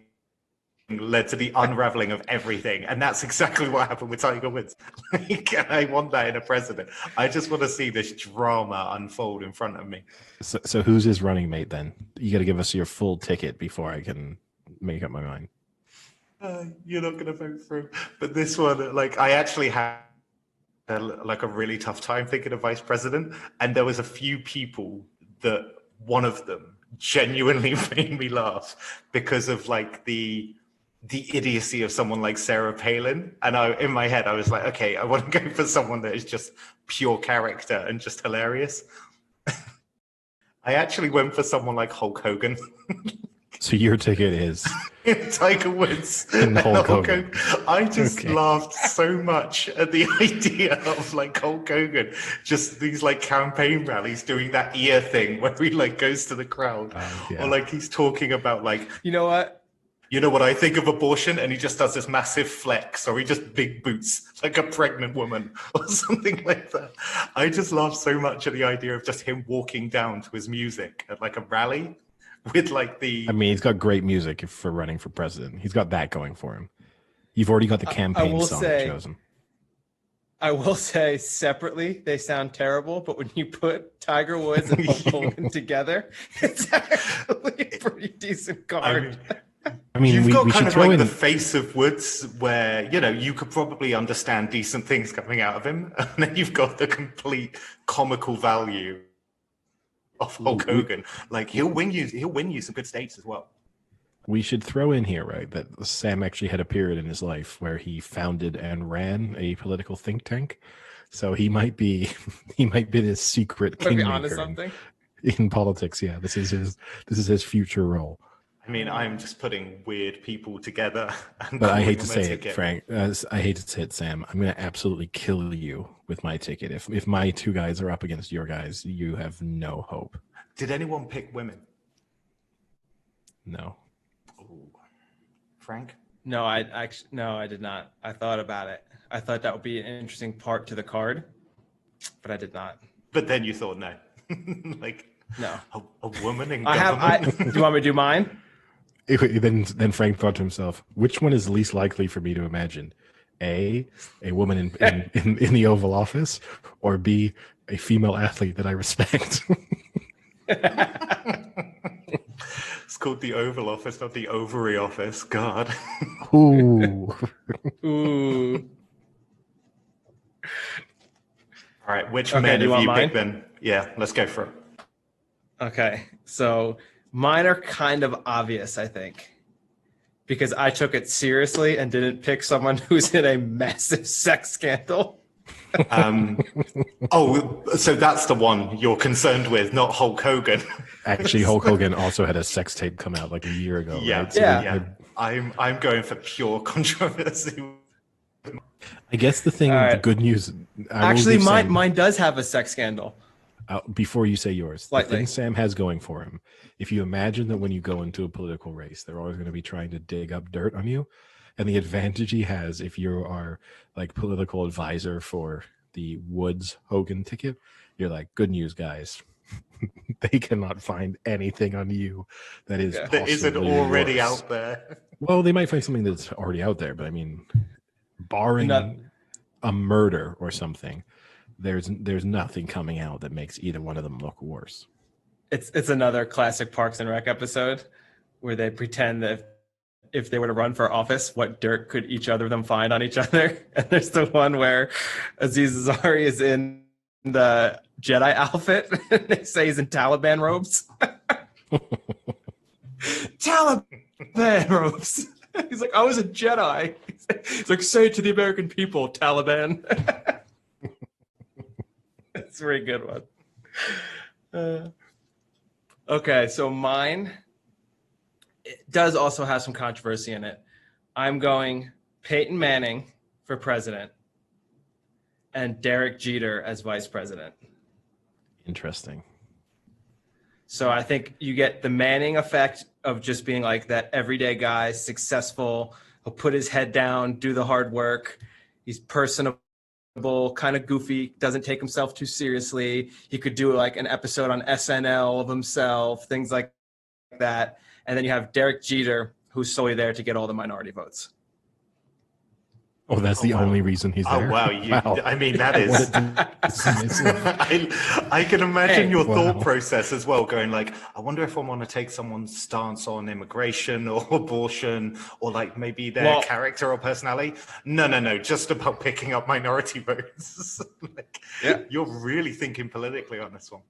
led to the unraveling of everything, and that's exactly what happened with Tiger Woods. I want that in a president. I just want to see this drama unfold in front of me. So who's his running mate then? You got to give us your full ticket before I can make up my mind. You're not going to vote for him, but this one, like, I actually had like a really tough time thinking of vice president, and there was a few people that one of them genuinely made me laugh because of like the idiocy of someone like Sarah Palin. And in my head, I was like, okay, I want to go for someone that is just pure character and just hilarious. I actually went for someone like Hulk Hogan. So your ticket is Tiger Woods and Hulk Hogan. I just laughed so much at the idea of like Hulk Hogan, just these like campaign rallies doing that ear thing where he like goes to the crowd, or like he's talking about like, you know what I think of abortion, and he just does this massive flex, or he just big boots like a pregnant woman or something like that. I just laughed so much at the idea of just him walking down to his music at like a rally with like I mean, he's got great music for running for president. He's got that going for him. You've already got the campaign song chosen. I will say separately, they sound terrible, but when you put Tiger Woods and Hulk Hogan together, it's actually a pretty decent card. I mean, you've got kind of like the face of Woods where, you know, you could probably understand decent things coming out of him. And then you've got the complete comical value of Hulk Hogan. Like, he'll win you some good states as well. We should throw in here, right, that Sam actually had a period in his life where he founded and ran a political think tank. So he might be this secret kingmaker in politics. Yeah, this is his future role. I mean, I'm just putting weird people together. But I hate to say it, Frank. I hate to say it, Sam. I'm going to absolutely kill you with my ticket. If my two guys are up against your guys, you have no hope. Did anyone pick women? No. Ooh. Frank? No, I did not. I thought about it. I thought that would be an interesting part to the card, but I did not. But then you thought, no. Like, no. A woman in government? Do you want me to do mine? Then Frank thought to himself, which one is least likely for me to imagine? A woman in the Oval Office, or B, a female athlete that I respect. It's called the Oval Office, not the Ovary Office. God. Ooh. Ooh. All right, which men have you picked then? Yeah, let's go for it. Okay, so mine are kind of obvious, I think, because I took it seriously and didn't pick someone who's in a massive sex scandal. So that's the one you're concerned with, not Hulk Hogan. Actually, Hulk Hogan also had a sex tape come out like a year ago. Yeah, right? So yeah. I'm going for pure controversy. I guess the thing, the good news. Actually, mine does have a sex scandal. Before you say yours, Slightly. The thing Sam has going for him, if you imagine that when you go into a political race, they're always going to be trying to dig up dirt on you. And the advantage he has, if you are like political advisor for the Woods Hogan ticket, you're like, good news, guys. They cannot find anything on you that isn't already out there. Well, they might find something that's already out there, but I mean, barring a murder or something, there's nothing coming out that makes either one of them look worse. It's another classic Parks and Rec episode where they pretend that if they were to run for office, what dirt could each other of them find on each other? And there's the one where Aziz Ansari is in the Jedi outfit. And they say he's in Taliban robes. Taliban robes. He's like, I was a Jedi. He's like, say it to the American people, Taliban. That's a very good one. Okay, so mine does also have some controversy in it. I'm going Peyton Manning for president and Derek Jeter as vice president. Interesting. So I think you get the Manning effect of just being like that everyday guy, successful. He'll put his head down, do the hard work. He's personable, kind of goofy, doesn't take himself too seriously. He could do like an episode on SNL of himself, things like that. And then you have Derek Jeter, who's solely there to get all the minority votes. Oh, that's the only reason he's there? Oh, wow. I mean, that is... I can imagine your thought process as well, going like, I wonder if I want to take someone's stance on immigration or abortion or like maybe their character or personality. No, just about picking up minority votes. You're really thinking politically on this one.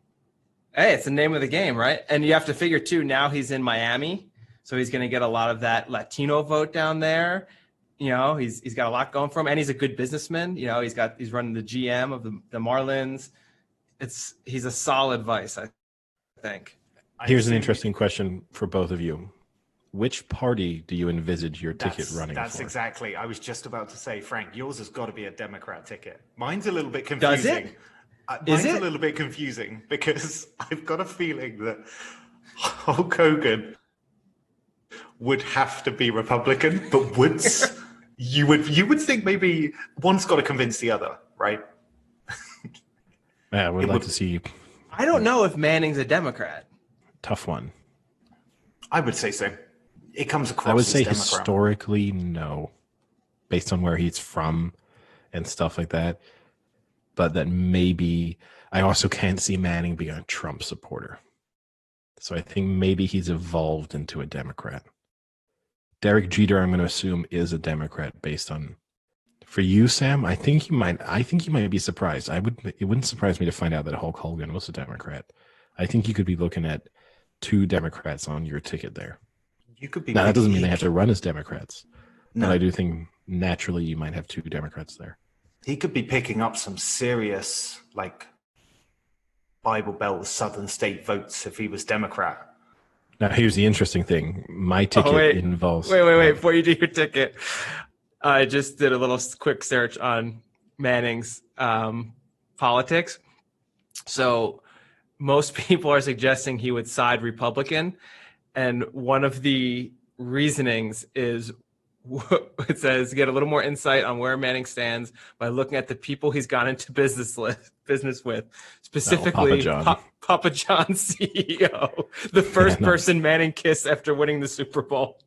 Hey, it's the name of the game, right? And you have to figure, too, now he's in Miami, so he's going to get a lot of that Latino vote down there. You know, he's got a lot going for him, and he's a good businessman. You know, he's running the GM of the Marlins. He's a solid vice, I think. Here's an interesting question for both of you. Which party do you envisage your ticket running for? That's exactly. I was just about to say, Frank, yours has got to be a Democrat ticket. Mine's a little bit confusing. Does it? Mine's a little bit confusing because I've got a feeling that Hulk Hogan would have to be Republican, but you would think maybe one's got to convince the other, right? Yeah, I would like to see. I don't know if Manning's a Democrat. Tough one. I would say so. It comes across. I would say Democrat. Historically, no, based on where he's from and stuff like that. But that maybe I also can't see Manning being a Trump supporter. So I think maybe he's evolved into a Democrat. Derek Jeter, I'm going to assume, is a Democrat based on. For you, Sam, I think you might be surprised. It wouldn't surprise me to find out that Hulk Hogan was a Democrat. I think you could be looking at 2 Democrats on your ticket there. You could be. Now that doesn't mean they have to run as Democrats, but I do think naturally you might have 2 Democrats there. He could be picking up some serious, like, Bible Belt Southern state votes if he was Democrat. Now, here's the interesting thing. My ticket involves... Wait. Before you do your ticket, I just did a little quick search on Manning's politics. So most people are suggesting he would side Republican. And one of the reasonings is It says get a little more insight on where Manning stands by looking at the people he's gone into business with, specifically Papa John CEO, the first person Manning kissed after winning the Super Bowl.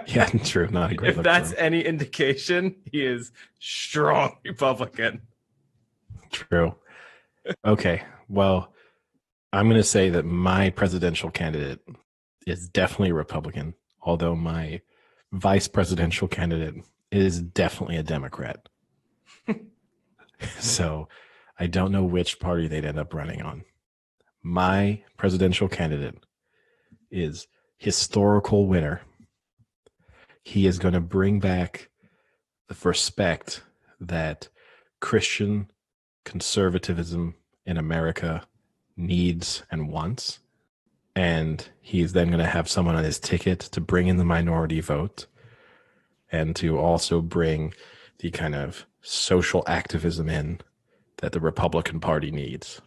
Yeah, true. Not a great If that's any indication, he is strong Republican. True. Okay. Well, I'm going to say that my presidential candidate is definitely a Republican, although my vice presidential candidate is definitely a Democrat. So I don't know which party they'd end up running on. My presidential candidate is historical winner. He is going to bring back the respect that Christian conservatism in America needs and wants. And he's then going to have someone on his ticket to bring in the minority vote and to also bring the kind of social activism in that the Republican Party needs.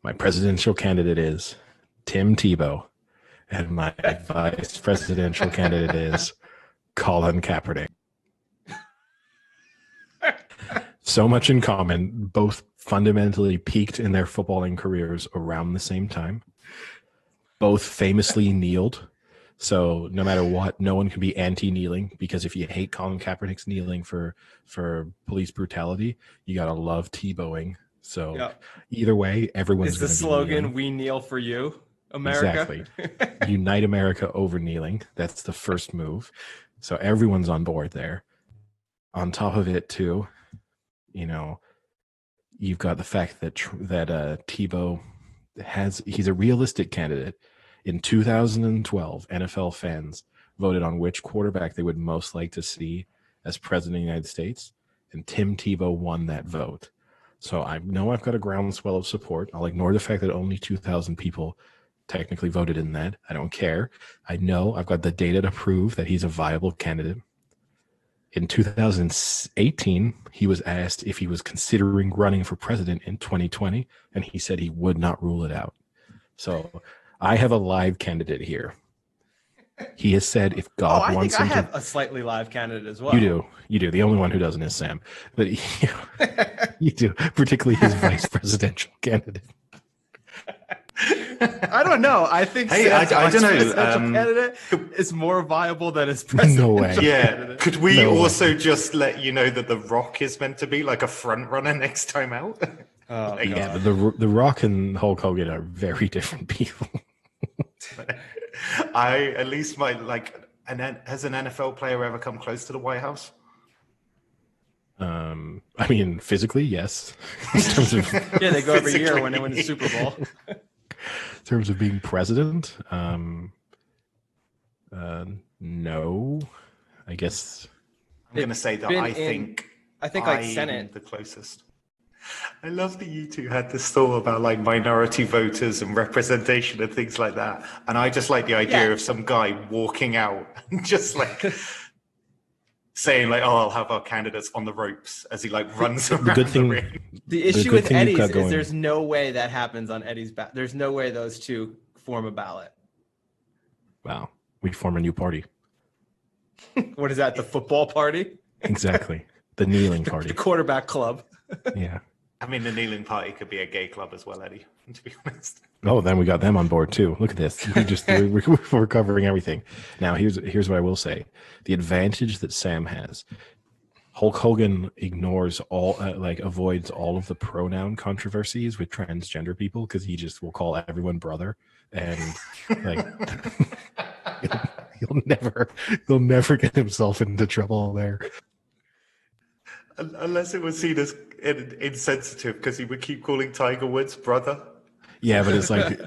My presidential candidate is Tim Tebow, and my vice presidential candidate is Colin Kaepernick. So much in common, both fundamentally peaked in their footballing careers around the same time. Both famously kneeled. So no matter what, no one can be anti-kneeling, because if you hate Colin Kaepernick's kneeling for police brutality, you got to love Tebowing. So either way, everyone's going to be It's the slogan, kneeling. We kneel for you, America. Exactly. Unite America over kneeling. That's the first move. So everyone's on board there. On top of it, too, you know, you've got the fact that Tebow he's a realistic candidate. In 2012, NFL fans voted on which quarterback they would most like to see as president of the United States, and Tim Tebow won that vote. So I know I've got a groundswell of support. I'll ignore the fact that only 2,000 people technically voted in that. I don't care. I know I've got the data to prove that he's a viable candidate. In 2018, he was asked if he was considering running for president in 2020, and he said he would not rule it out. So I have a live candidate here. He has said if God wants him I have a slightly live candidate as well. You do. The only one who doesn't is Sam. But you do, particularly his vice presidential candidate. I don't know. I think I don't know. Candidate is more viable than his president. No way. Yeah. Could we also just let you know that The Rock is meant to be like a front runner next time out? Oh, yeah, but the Rock and Hulk Hogan are very different people. I at least might like. And then, has an NFL player ever come close to the White House? I mean, physically, yes. In terms of they go every year when they win the Super Bowl. In terms of being president, no. I guess I'm going to say that I think like Senate the closest. I love that you two had this thought about like minority voters and representation and things like that. And I just like the idea of some guy walking out and just like saying like, "Oh, I'll have our candidates on the ropes" as he like runs around the ring. The issue with Eddie's is there's no way that happens on Eddie's ballot. There's no way those two form a ballot. Wow. We form a new party. What is that? The football party? Exactly. The kneeling party. The quarterback club. Yeah. I mean, the kneeling party could be a gay club as well, Eddie, to be honest. Oh, then we got them on board too. Look at this. We're covering everything. Now, here's what I will say. The advantage that Sam has. Hulk Hogan ignores avoids all of the pronoun controversies with transgender people because he just will call everyone brother, and like he'll never get himself into trouble there. Unless it was seen as insensitive because he would keep calling Tiger Woods brother. Yeah, but it's like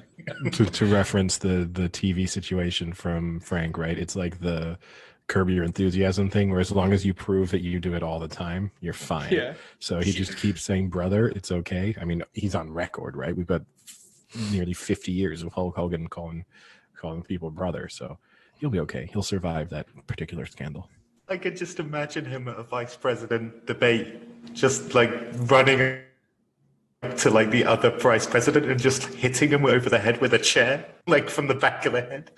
to reference the TV situation from Frank, right? It's like the Curb Your Enthusiasm thing where as long as you prove that you do it all the time, you're fine. Yeah. So he just keeps saying brother, it's okay. I mean, he's on record, right? We've got nearly 50 years of Hulk Hogan calling people brother. So he'll be okay. He'll survive that particular scandal. I could just imagine him at a vice president debate, just like running to like the other vice president and just hitting him over the head with a chair, like from the back of the head.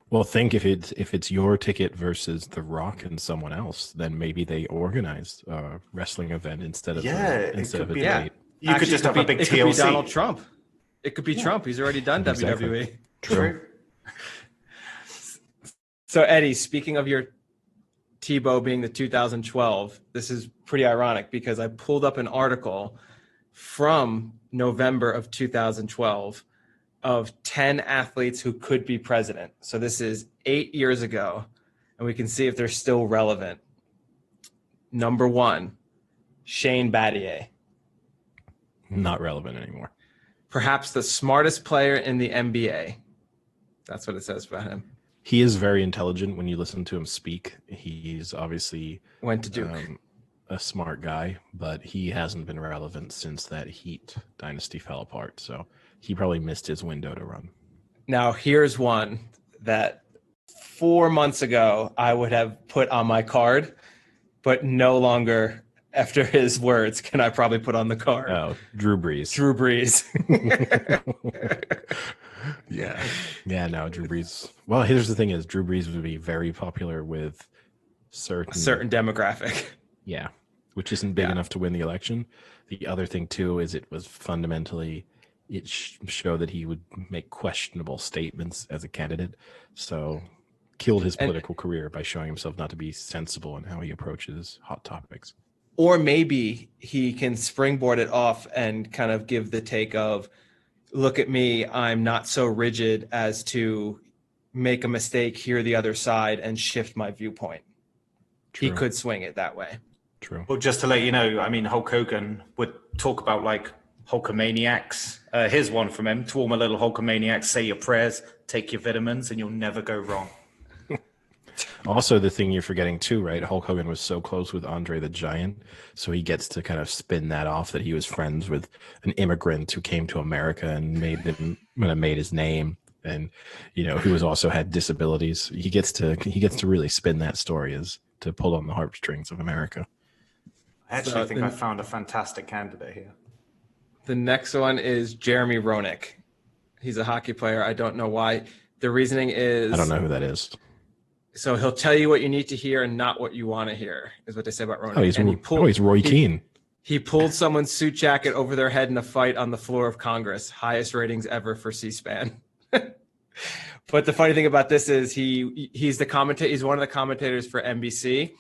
Well, think if it's your ticket versus The Rock and someone else, then maybe they organize a wrestling event instead of It a could be Yeah. debate. like you could Actually, just have a big it could be Donald TLC. Trump. It could be Trump. He's already done Exactly. WWE. True. So Eddie, speaking of your Tebow being the 2012, this is pretty ironic because I pulled up an article from November of 2012 of 10 athletes who could be president. So this is 8 years ago, and we can see if they're still relevant. Number 1, Shane Battier. Not relevant anymore. Perhaps the smartest player in the NBA. That's what it says about him. He is very intelligent when you listen to him speak. He's obviously Went to Duke. A smart guy, but he hasn't been relevant since that Heat dynasty fell apart. So he probably missed his window to run. Now, here's one that 4 months ago I would have put on my card, but no longer, after his words, can I probably put on the card. Oh, Drew Brees. Drew Brees. Yeah, no, Drew Brees. Well, here's the thing is Drew Brees would be very popular with certain demographic. Yeah, which isn't big enough to win the election. The other thing, too, is it was fundamentally, it showed that he would make questionable statements as a candidate. So killed his political career by showing himself not to be sensible in how he approaches hot topics. Or maybe he can springboard it off and kind of give the take of, look at me, I'm not so rigid as to make a mistake, hear the other side, and shift my viewpoint. True. He could swing it that way. True. Well, just to let you know, I mean, Hulk Hogan would talk about like Hulkamaniacs. Here's one from him. To all my little Hulkamaniacs, say your prayers, take your vitamins, and you'll never go wrong. Also, the thing you're forgetting too, right? Hulk Hogan was so close with Andre the Giant, so he gets to kind of spin that off that he was friends with an immigrant who came to America and made his name, and who was also had disabilities. He gets to really spin that story as to pull on the heartstrings of America. I actually think I found a fantastic candidate here. The next one is Jeremy Roenick. He's a hockey player. I don't know why. The reasoning is, I don't know who that is. So he'll tell you what you need to hear and not what you want to hear, is what they say about Roenick. He's Roy Keane. He pulled someone's suit jacket over their head in a fight on the floor of Congress. Highest ratings ever for C-SPAN. But the funny thing about this is he's the commentator. He's one of the commentators for NBC,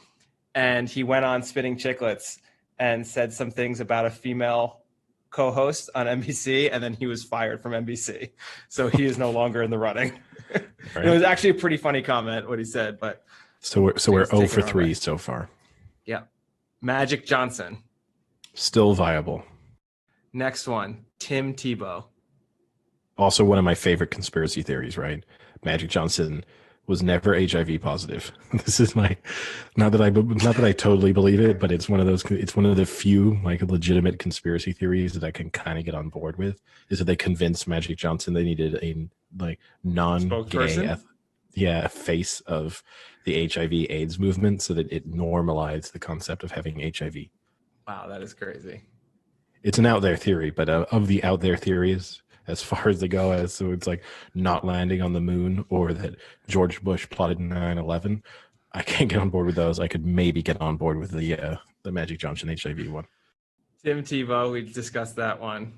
and he went on Spitting Chicklets and said some things about a female co-host on NBC, and then he was fired from NBC. So he is no longer in the running. Right. It was actually a pretty funny comment what he said, but so we're 0 for 3 so far. Yeah. Magic Johnson. Still viable. Next one, Tim Tebow. Also one of my favorite conspiracy theories, right? Magic Johnson was never HIV positive. This is not that I totally believe it, but it's one of the few like legitimate conspiracy theories that I can kind of get on board with, is that they convinced Magic Johnson they needed a like non-gay face of the HIV AIDS movement so that it normalized the concept of having HIV. Wow, that is crazy. It's an out there theory, but of the out there theories, as far as they go, so it's like not landing on the moon or that George Bush plotted 9/11. I can't get on board with those. I could maybe get on board with the Magic Johnson HIV one. Tim Tebow, we discussed that one.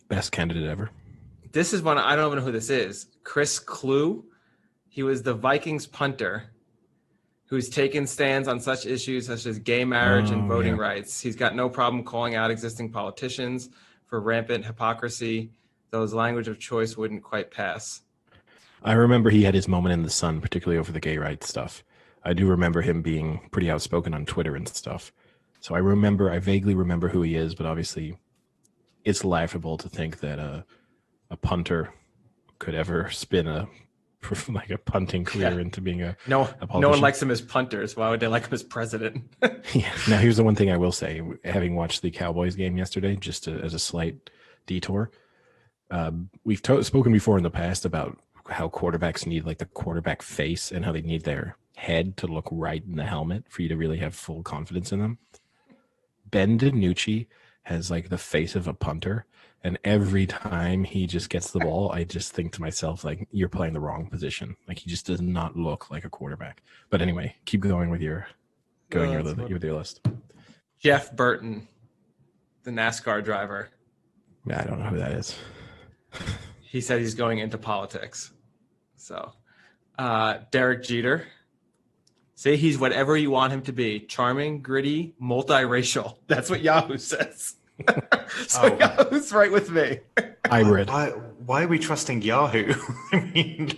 Best candidate ever. This is one, I don't even know who this is. Chris Klue. He was the Vikings punter who's taken stands on such issues such as gay marriage and voting rights. He's got no problem calling out existing politicians for rampant hypocrisy, though his language of choice wouldn't quite pass. I remember he had his moment in the sun, particularly over the gay rights stuff. I do remember him being pretty outspoken on Twitter and stuff. So I vaguely remember who he is, but obviously it's laughable to think that a punter could ever spin a punting career into being a politician. No one likes him as punters. Why would they like him as president? Yeah. Now, here's the one thing I will say. Having watched the Cowboys game yesterday, just as a slight detour, we've spoken before in the past about how quarterbacks need like the quarterback face and how they need their head to look right in the helmet for you to really have full confidence in them. Ben DiNucci has like the face of a punter, And every time he just gets the ball, I just think to myself, like, you're playing the wrong position. Like, he just does not look like a quarterback. But anyway, keep going with your list. Jeff Burton, the NASCAR driver. Yeah, I don't know who that is. He said he's going into politics. So, Derek Jeter. Say he's whatever you want him to be. Charming, gritty, multiracial. That's what Yahoo says. So Yahoo's right with me. Hybrid. Why are we trusting Yahoo? I mean,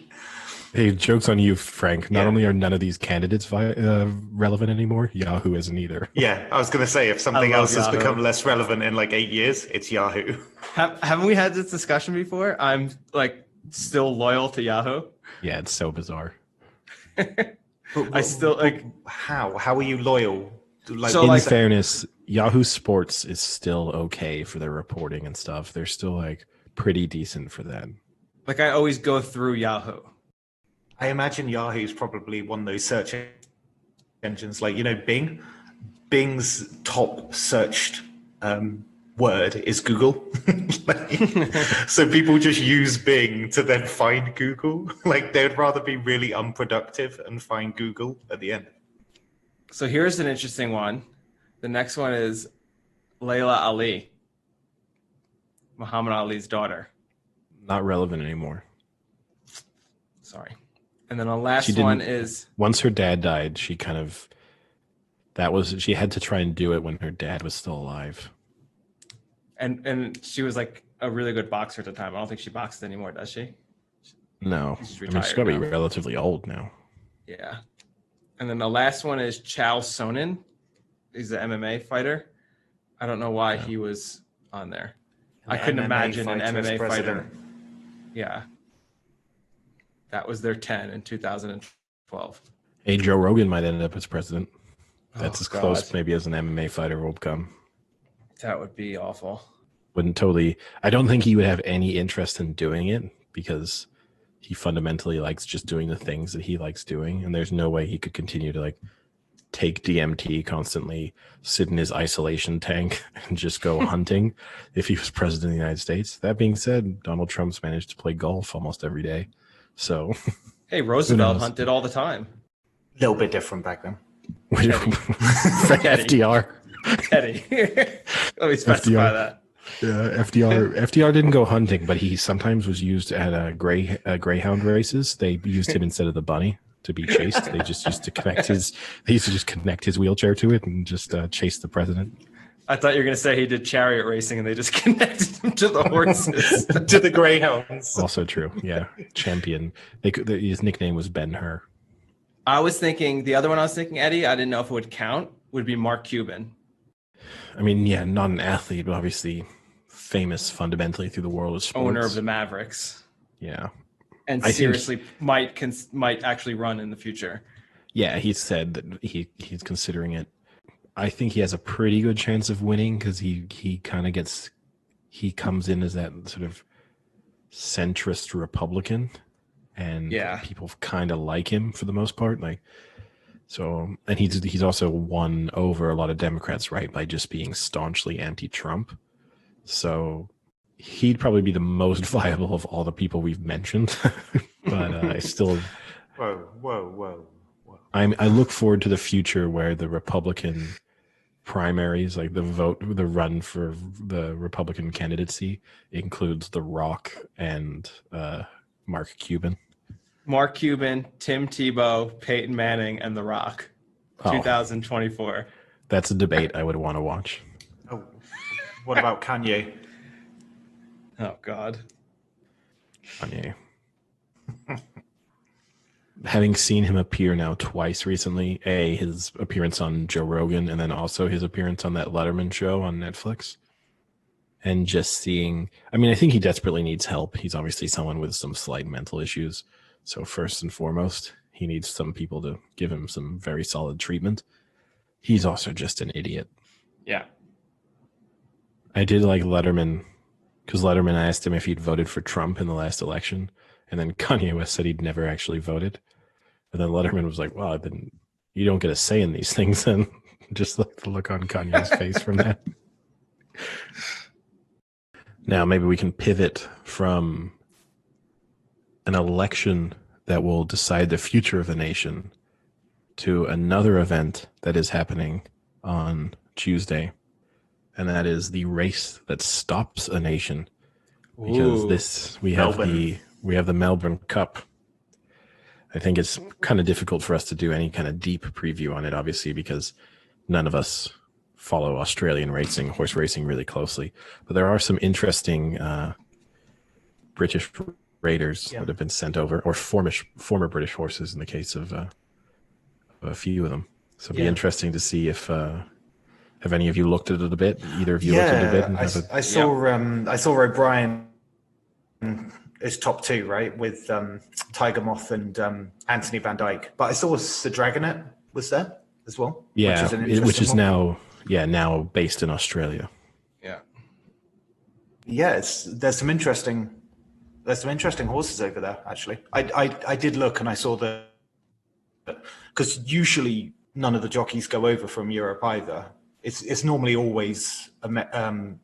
hey, joke's on you, Frank. Not only are none of these candidates relevant anymore, Yahoo isn't either. Yeah, I was going to say, if something else has become less relevant in like 8 years, it's Yahoo. Haven't we had this discussion before? I'm like still loyal to Yahoo. Yeah, it's so bizarre. I still like. How are you loyal? In fairness, Yahoo Sports is still okay for their reporting and stuff. They're still like pretty decent for that. Like, I always go through Yahoo. I imagine Yahoo's probably one of those search engines, like, you know, Bing. Bing's top searched word is Google. So people just use Bing to then find Google. Like, they'd rather be really unproductive and find Google at the end. So here's an interesting one. The next one is Layla Ali, Muhammad Ali's daughter. Not relevant anymore. Sorry. And then the last one is... Once her dad died, she kind of... She had to try and do it when her dad was still alive. And she was like a really good boxer at the time. I don't think she boxes anymore, does she? No. She's got to be relatively old now. Yeah. And then the last one is Chael Sonnen. He's an MMA fighter. I don't know why he was on there. I couldn't imagine an MMA fighter. Yeah. That was their 10 in 2012. Hey, Joe Rogan might end up as president. That's as close maybe as an MMA fighter will come. That would be awful. I don't think he would have any interest in doing it because he fundamentally likes just doing the things that he likes doing. And there's no way he could continue to like take DMT constantly, sit in his isolation tank and just go hunting if he was president of the United States. That being said, Donald Trump's managed to play golf almost every day. So, hey, Roosevelt hunted all the time. A little bit different back then. FDR. Teddy. Let me specify that. Yeah, FDR didn't go hunting, but he sometimes was used at greyhound races. They used him instead of the bunny to be chased. They just used to connect his wheelchair to it and just chase the president. I thought you were going to say he did chariot racing and they just connected him to the horses. To the greyhounds. Also true. Yeah. Champion. His nickname was Ben-Hur. The other one I was thinking, Eddie, I didn't know if it would count, would be Mark Cuban. I mean, yeah, not an athlete, but obviously famous fundamentally through the world of sports. Owner of the Mavericks. Yeah. And seriously might actually run in the future. Yeah, he said that he's considering it. I think he has a pretty good chance of winning because he comes in as that sort of centrist Republican, and people kind of like him for the most part. Like, so, and he's also won over a lot of Democrats, right, by just being staunchly anti-Trump. So he'd probably be the most viable of all the people we've mentioned. But I still, whoa. I look forward to the future where the Republican primaries, like the run for the Republican candidacy, includes The Rock and Mark Cuban. Mark Cuban, Tim Tebow, Peyton Manning, and The Rock. 2024. That's a debate I would want to watch. Oh, what about Kanye? Oh, God. Kanye. Having seen him appear now twice recently, his appearance on Joe Rogan and then also his appearance on that Letterman show on Netflix. And just seeing, I mean, I think he desperately needs help. He's obviously someone with some slight mental issues. So first and foremost, he needs some people to give him some very solid treatment. He's also just an idiot. Yeah. I did like Letterman because Letterman asked him if he'd voted for Trump in the last election. And then Kanye West said he'd never actually voted. And then Letterman was like, well, then you don't get a say in these things. And just like the look on Kanye's face from that. Now, maybe we can pivot from an election that will decide the future of a nation to another event that is happening on Tuesday, and that is the race that stops a nation. Because we have the Melbourne Cup. I think it's kind of difficult for us to do any kind of deep preview on it, obviously, because none of us follow Australian racing, horse racing really closely. But there are some interesting British raiders that have been sent over, or former British horses in the case of a few of them. So it'd be interesting to see if have any of you looked at it a bit? Either of you looked at it a bit? I saw O'Brien is top two, right, with Tiger Moth and Anthony Van Dyke. But I saw Sir Dragonet was there as well. Yeah, which is now based in Australia. Yeah, there's some interesting horses over there. Actually, I did look and I saw because usually none of the jockeys go over from Europe either. It's normally always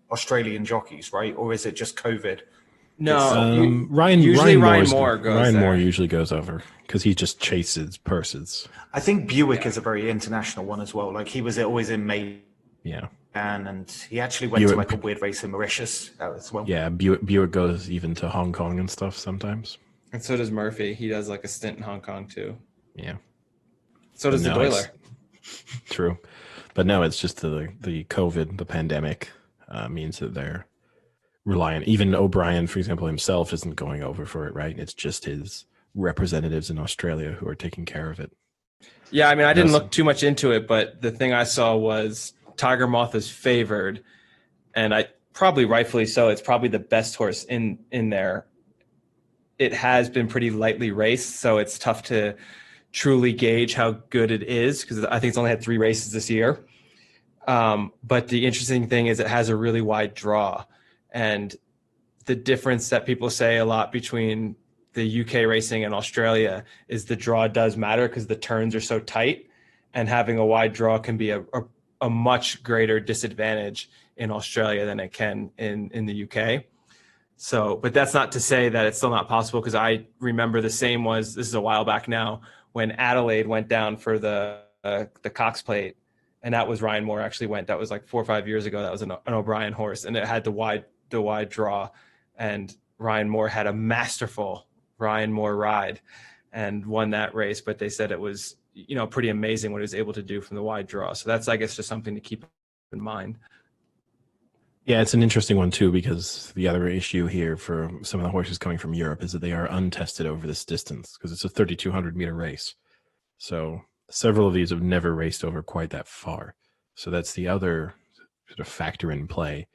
Australian jockeys, right? Or is it just COVID? No, Ryan Moore usually goes over because he just chases purses. I think Buick is a very international one as well. Like he was always in May. Yeah. And he actually went to like a weird race in Mauritius as well. Yeah, Buick goes even to Hong Kong and stuff sometimes. And so does Murphy. He does like a stint in Hong Kong too. Yeah. So does the Doiler. True. But no, it's just the COVID, the pandemic means that they're reliant. Even O'Brien, for example, himself isn't going over for it, right? It's just his representatives in Australia who are taking care of it. Yeah, I mean, I didn't look too much into it, but the thing I saw was Tiger Moth is favored, and I probably rightfully so. It's probably the best horse in there. It has been pretty lightly raced, so it's tough to truly gauge how good it is because I think it's only had 3 races this year. But the interesting thing is it has a really wide draw, and the difference that people say a lot between the UK racing and Australia is the draw does matter because the turns are so tight, and having a wide draw can be a much greater disadvantage in Australia than it can in the UK. So, but that's not to say that it's still not possible, because I remember this is a while back now, when Adelaide went down for the Cox Plate, and that was Ryan Moore actually went. That was like 4 or 5 years ago. That was an O'Brien horse, and it had the wide draw, and Ryan Moore had a masterful Ryan Moore ride and won that race. But they said it was, pretty amazing what he was able to do from the wide draw. So that's, I guess, just something to keep in mind. Yeah, it's an interesting one too, because the other issue here for some of the horses coming from Europe is that they are untested over this distance, because it's a 3,200 meter race. So several of these have never raced over quite that far. So that's the other sort of factor in play,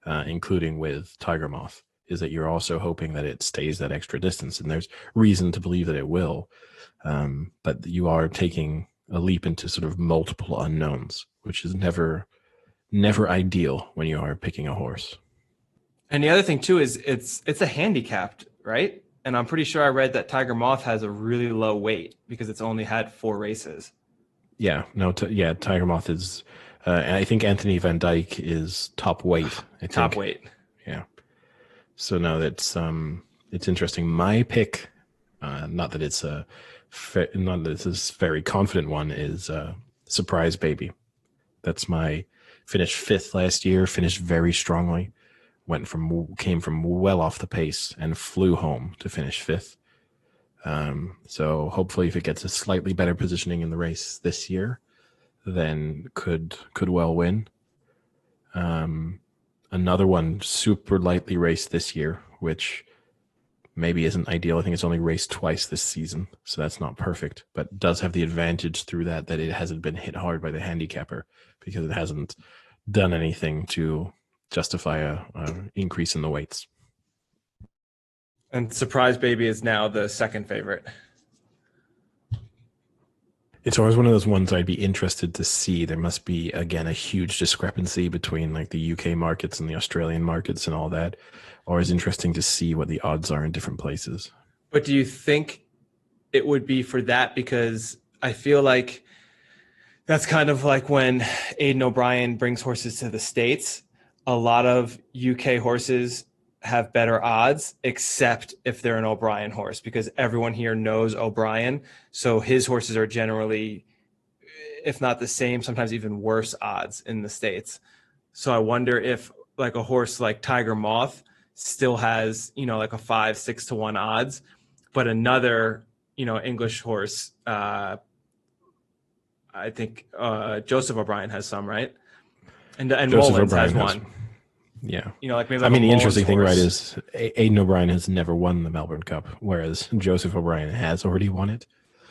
including with Tiger Moth, is that you're also hoping that it stays that extra distance. And there's reason to believe that it will. But you are taking a leap into sort of multiple unknowns, which is never ideal when you are picking a horse. And the other thing too is it's a handicapped, right? And I'm pretty sure I read that Tiger Moth has a really low weight because it's only had 4 races. Yeah, Tiger Moth is, and I think Anthony Van Dyke is top weight. Top weight. Yeah. So no, it's interesting. My pick, not that it's a very confident one, is Surprise Baby. That's my finished 5th last year. Finished very strongly. Came from well off the pace and flew home to finish 5th. So hopefully, if it gets a slightly better positioning in the race this year, then could well win. Another one super lightly raced this year, which maybe isn't ideal. I think it's only raced twice this season, so that's not perfect, but does have the advantage through that it hasn't been hit hard by the handicapper, because it hasn't done anything to justify a increase in the weights. And Surprise Baby is now the 2nd favorite. It's always one of those ones I'd be interested to see. There must be, again, a huge discrepancy between like the UK markets and the Australian markets and all that. Always interesting to see what the odds are in different places. But do you think it would be for that? Because I feel like that's kind of like when Aidan O'Brien brings horses to the States. A lot of UK horses have better odds, except if they're an O'Brien horse, because everyone here knows O'Brien. So his horses are generally, if not the same, sometimes even worse odds in the States. So I wonder if like a horse like Tiger Moth still has, like a 5-6 to 1 odds, but another, English horse, I think Joseph O'Brien has some, right? And Joseph Mullins O'Brien has one. Yeah. Like maybe I mean, the interesting thing, horse. right, is Aidan O'Brien has never won the Melbourne Cup, whereas Joseph O'Brien has already won it.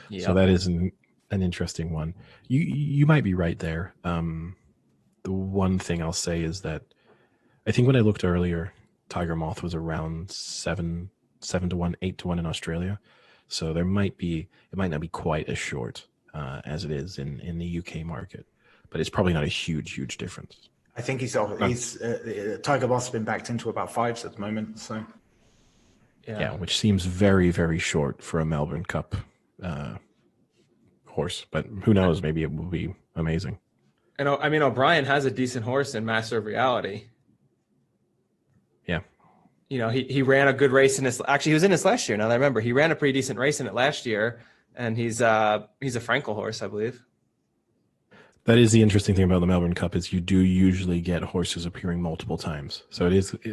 Yep. So that is an interesting one. You might be right there. The one thing I'll say is that I think when I looked earlier, Tiger Moth was around 7 to 1, 8 to 1 in Australia. So it might not be quite as short as it is in the UK market, but it's probably not a huge difference. I think Tiger Moth's been backed into about 5s at the moment. So yeah, which seems very, very short for a Melbourne Cup horse, but who knows? Maybe it will be amazing. And I mean, O'Brien has a decent horse in Master of Reality. Yeah. He ran a good race in this. Actually, he was in this last year. Now that I remember, he ran a pretty decent race in it last year, and he's a Frankel horse, I believe. That is the interesting thing about the Melbourne Cup is you do usually get horses appearing multiple times. So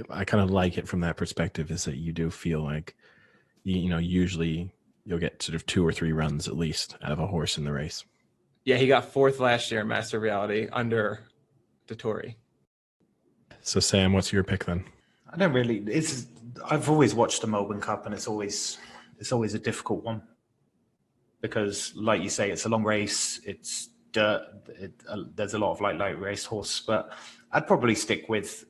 I kind of like it from that perspective, is that you do feel like, usually you'll get sort of 2 or 3 runs at least out of a horse in the race. Yeah, he got 4th last year in Master of Reality under Dettori. So Sam, what's your pick then? I don't really. I've always watched the Melbourne Cup, and it's always a difficult one because, like you say, it's a long race. It's dirt. There's a lot of light race horse, but I'd probably stick with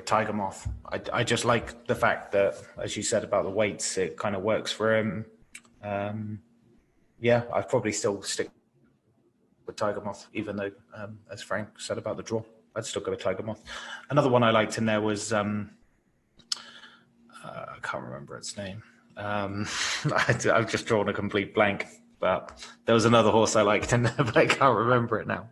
Tiger Moth. I just like the fact that, as you said about the weights, it kind of works for him. Yeah, I'd probably still stick with Tiger Moth, even though, as Frank said about the draw, I'd still go with Tiger Moth. Another one I liked in there was I can't remember its name. I've just drawn a complete blank. But there was another horse I liked in there, but I can't remember it now.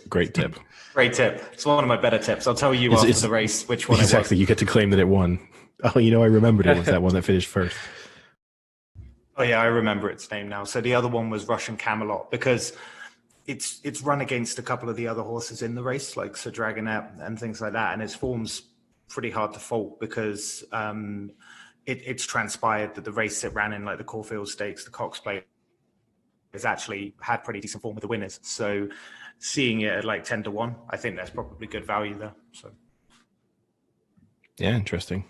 Great tip. Great tip. It's one of my better tips. I'll tell you after the race which one exactly. it was. You get to claim that it won. Oh, I remembered it was that one that finished first. Oh yeah, I remember its name now. So the other one was Russian Camelot, because it's run against a couple of the other horses in the race, like Sir Dragonet and things like that, and its form's pretty hard to fault because it's transpired that the race it ran in, like the Caulfield Stakes, the Cox Plate, has actually had pretty decent form with the winners. So seeing it at like 10 to 1, I think that's probably good value there. So yeah, interesting.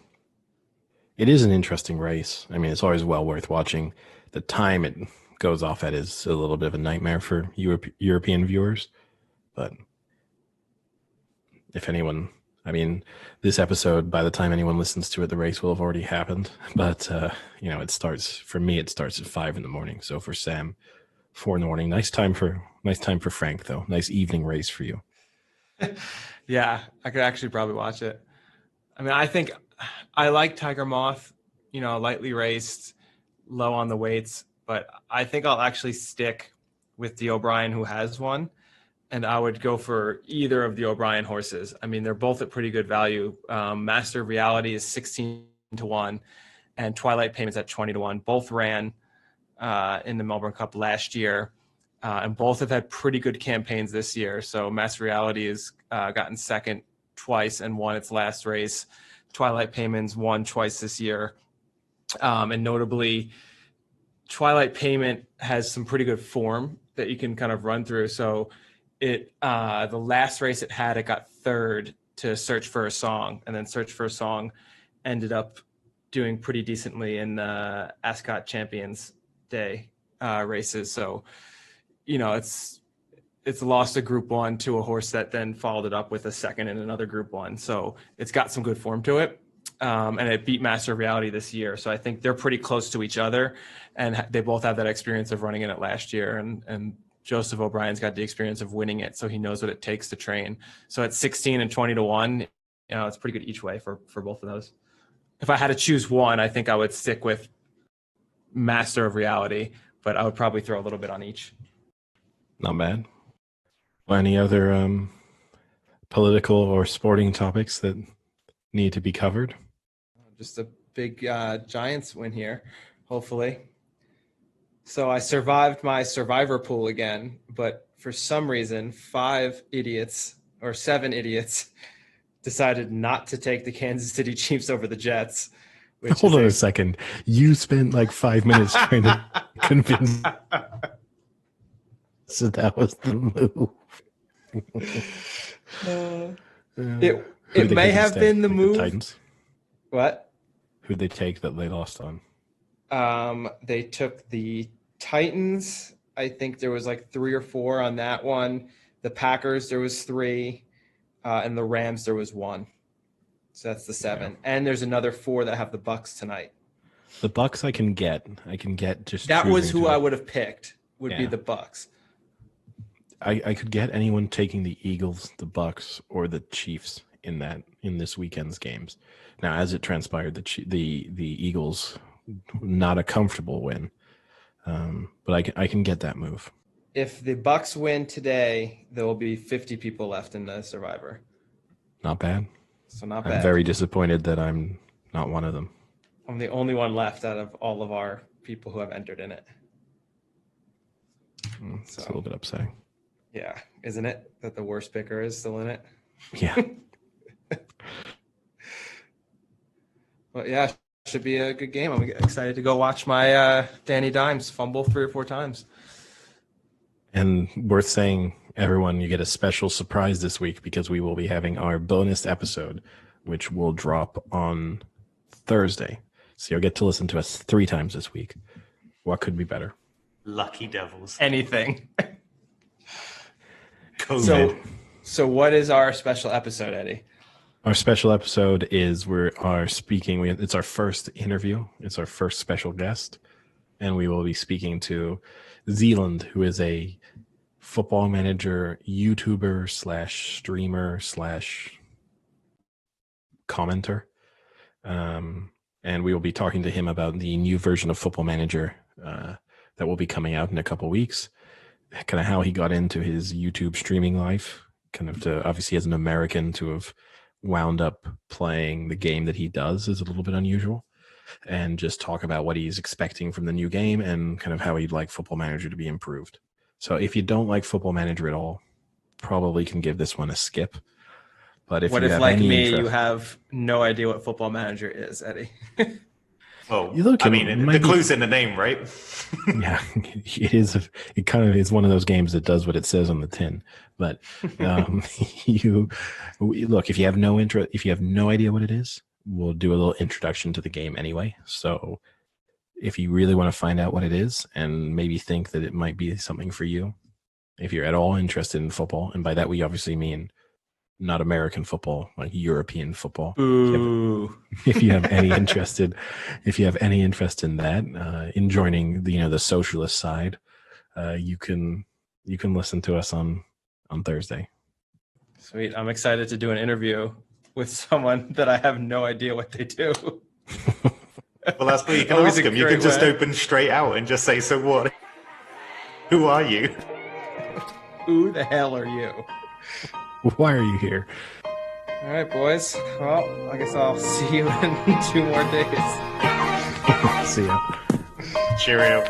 It is an interesting race. I mean, it's always well worth watching. The time it goes off at is a little bit of a nightmare for European viewers. But if anyone, I mean, this episode, by the time anyone listens to it, the race will have already happened. But, it starts at 5 a.m. So for Sam, 4 a.m. Nice time for Frank, though. Nice evening race for you. Yeah, I could actually probably watch it. I mean, I think I like Tiger Moth, lightly raced, low on the weights, but I think I'll actually stick with the O'Brien who has one. And I would go for either of the O'Brien horses. I mean, they're both at pretty good value. Master of Reality is 16 to 1 and Twilight Payment's at 20 to 1. Both ran in the Melbourne Cup last year. And both have had pretty good campaigns this year. So Master of Reality has gotten second twice and won its last race. Twilight Payment's won twice this year. And notably, Twilight Payment has some pretty good form that you can kind of run through. So the last race it got third to Search for a Song, and then Search for a Song ended up doing pretty decently in the Ascot Champions Day races. So, it's lost a Group 1 to a horse that then followed it up with a second in another Group 1. So it's got some good form to it. And it beat Master of Reality this year. So I think they're pretty close to each other, and they both have that experience of running in it last year. And Joseph O'Brien's got the experience of winning it, so he knows what it takes to train. So at 16 and 20 to 1, it's pretty good each way for both of those. If I had to choose one, I think I would stick with Master of Reality, but I would probably throw a little bit on each. Not bad. Any other political or sporting topics that need to be covered? Just a big Giants win here, hopefully. So I survived my survivor pool again, but for some reason, 7 idiots decided not to take the Kansas City Chiefs over the Jets. Hold on a second. You spent like 5 minutes trying to convince. So that was the move. It may have been the move. The Titans. What? Who'd they take that they lost on? They took the Titans. I think there was like 3 or 4 on that one. The Packers, there was 3. And the Rams, there was 1. So that's the 7. Yeah. And there's another 4 that have the Bucks tonight. The Bucks I can get just that was who I would have picked, be the Bucks. I could get anyone taking the Eagles, the Bucks, or the Chiefs in this weekend's games. Now, as it transpired, the Eagles, not a comfortable win, but I can get that move. If the Bucks win today, there will be 50 people left in the Survivor. Not bad. So not bad. I'm very disappointed that I'm not one of them. I'm the only one left out of all of our people who have entered in it. It's a little bit upsetting. Yeah, isn't it? That the worst picker is still in it? Yeah. Well, yeah, should be a good game. I'm excited to go watch my Danny Dimes fumble 3 or 4 times. And worth saying, everyone, you get a special surprise this week because we will be having our bonus episode, which will drop on Thursday. So you'll get to listen to us 3 times this week. What could be better? Lucky devils. Anything. So what is our special episode, Eddie? Our special episode is it's our first interview. It's our first special guest. And we will be speaking to Zealand, who is a football manager, YouTuber / streamer / commenter. And we will be talking to him about the new version of Football Manager that will be coming out in a couple weeks. Kind of how he got into his YouTube streaming life, kind of to obviously as an American to have wound up playing the game that he does is a little bit unusual, and just talk about what he's expecting from the new game and kind of how he'd like Football Manager to be improved. So if you don't like Football Manager at all, probably can give this one a skip. But if you have no idea what Football Manager is, Eddie? Well, the clue's in the name, right? Yeah, it is. It kind of is one of those games that does what it says on the tin. But if you have no idea what it is, we'll do a little introduction to the game anyway. So if you really want to find out what it is and maybe think that it might be something for you, if you're at all interested in football, and by that we obviously mean not American football, like European football. Ooh. If you have any interest in that, in joining the socialist side, you can listen to us on Thursday. Sweet. I'm excited to do an interview with someone that I have no idea what they do. Well, that's what you can ask him. You can just open straight out and just say, "So what? Who are you? Who the hell are you? Why are you here?" All right, boys. Well, I guess I'll see you in 2 more days. See ya. Cheerio.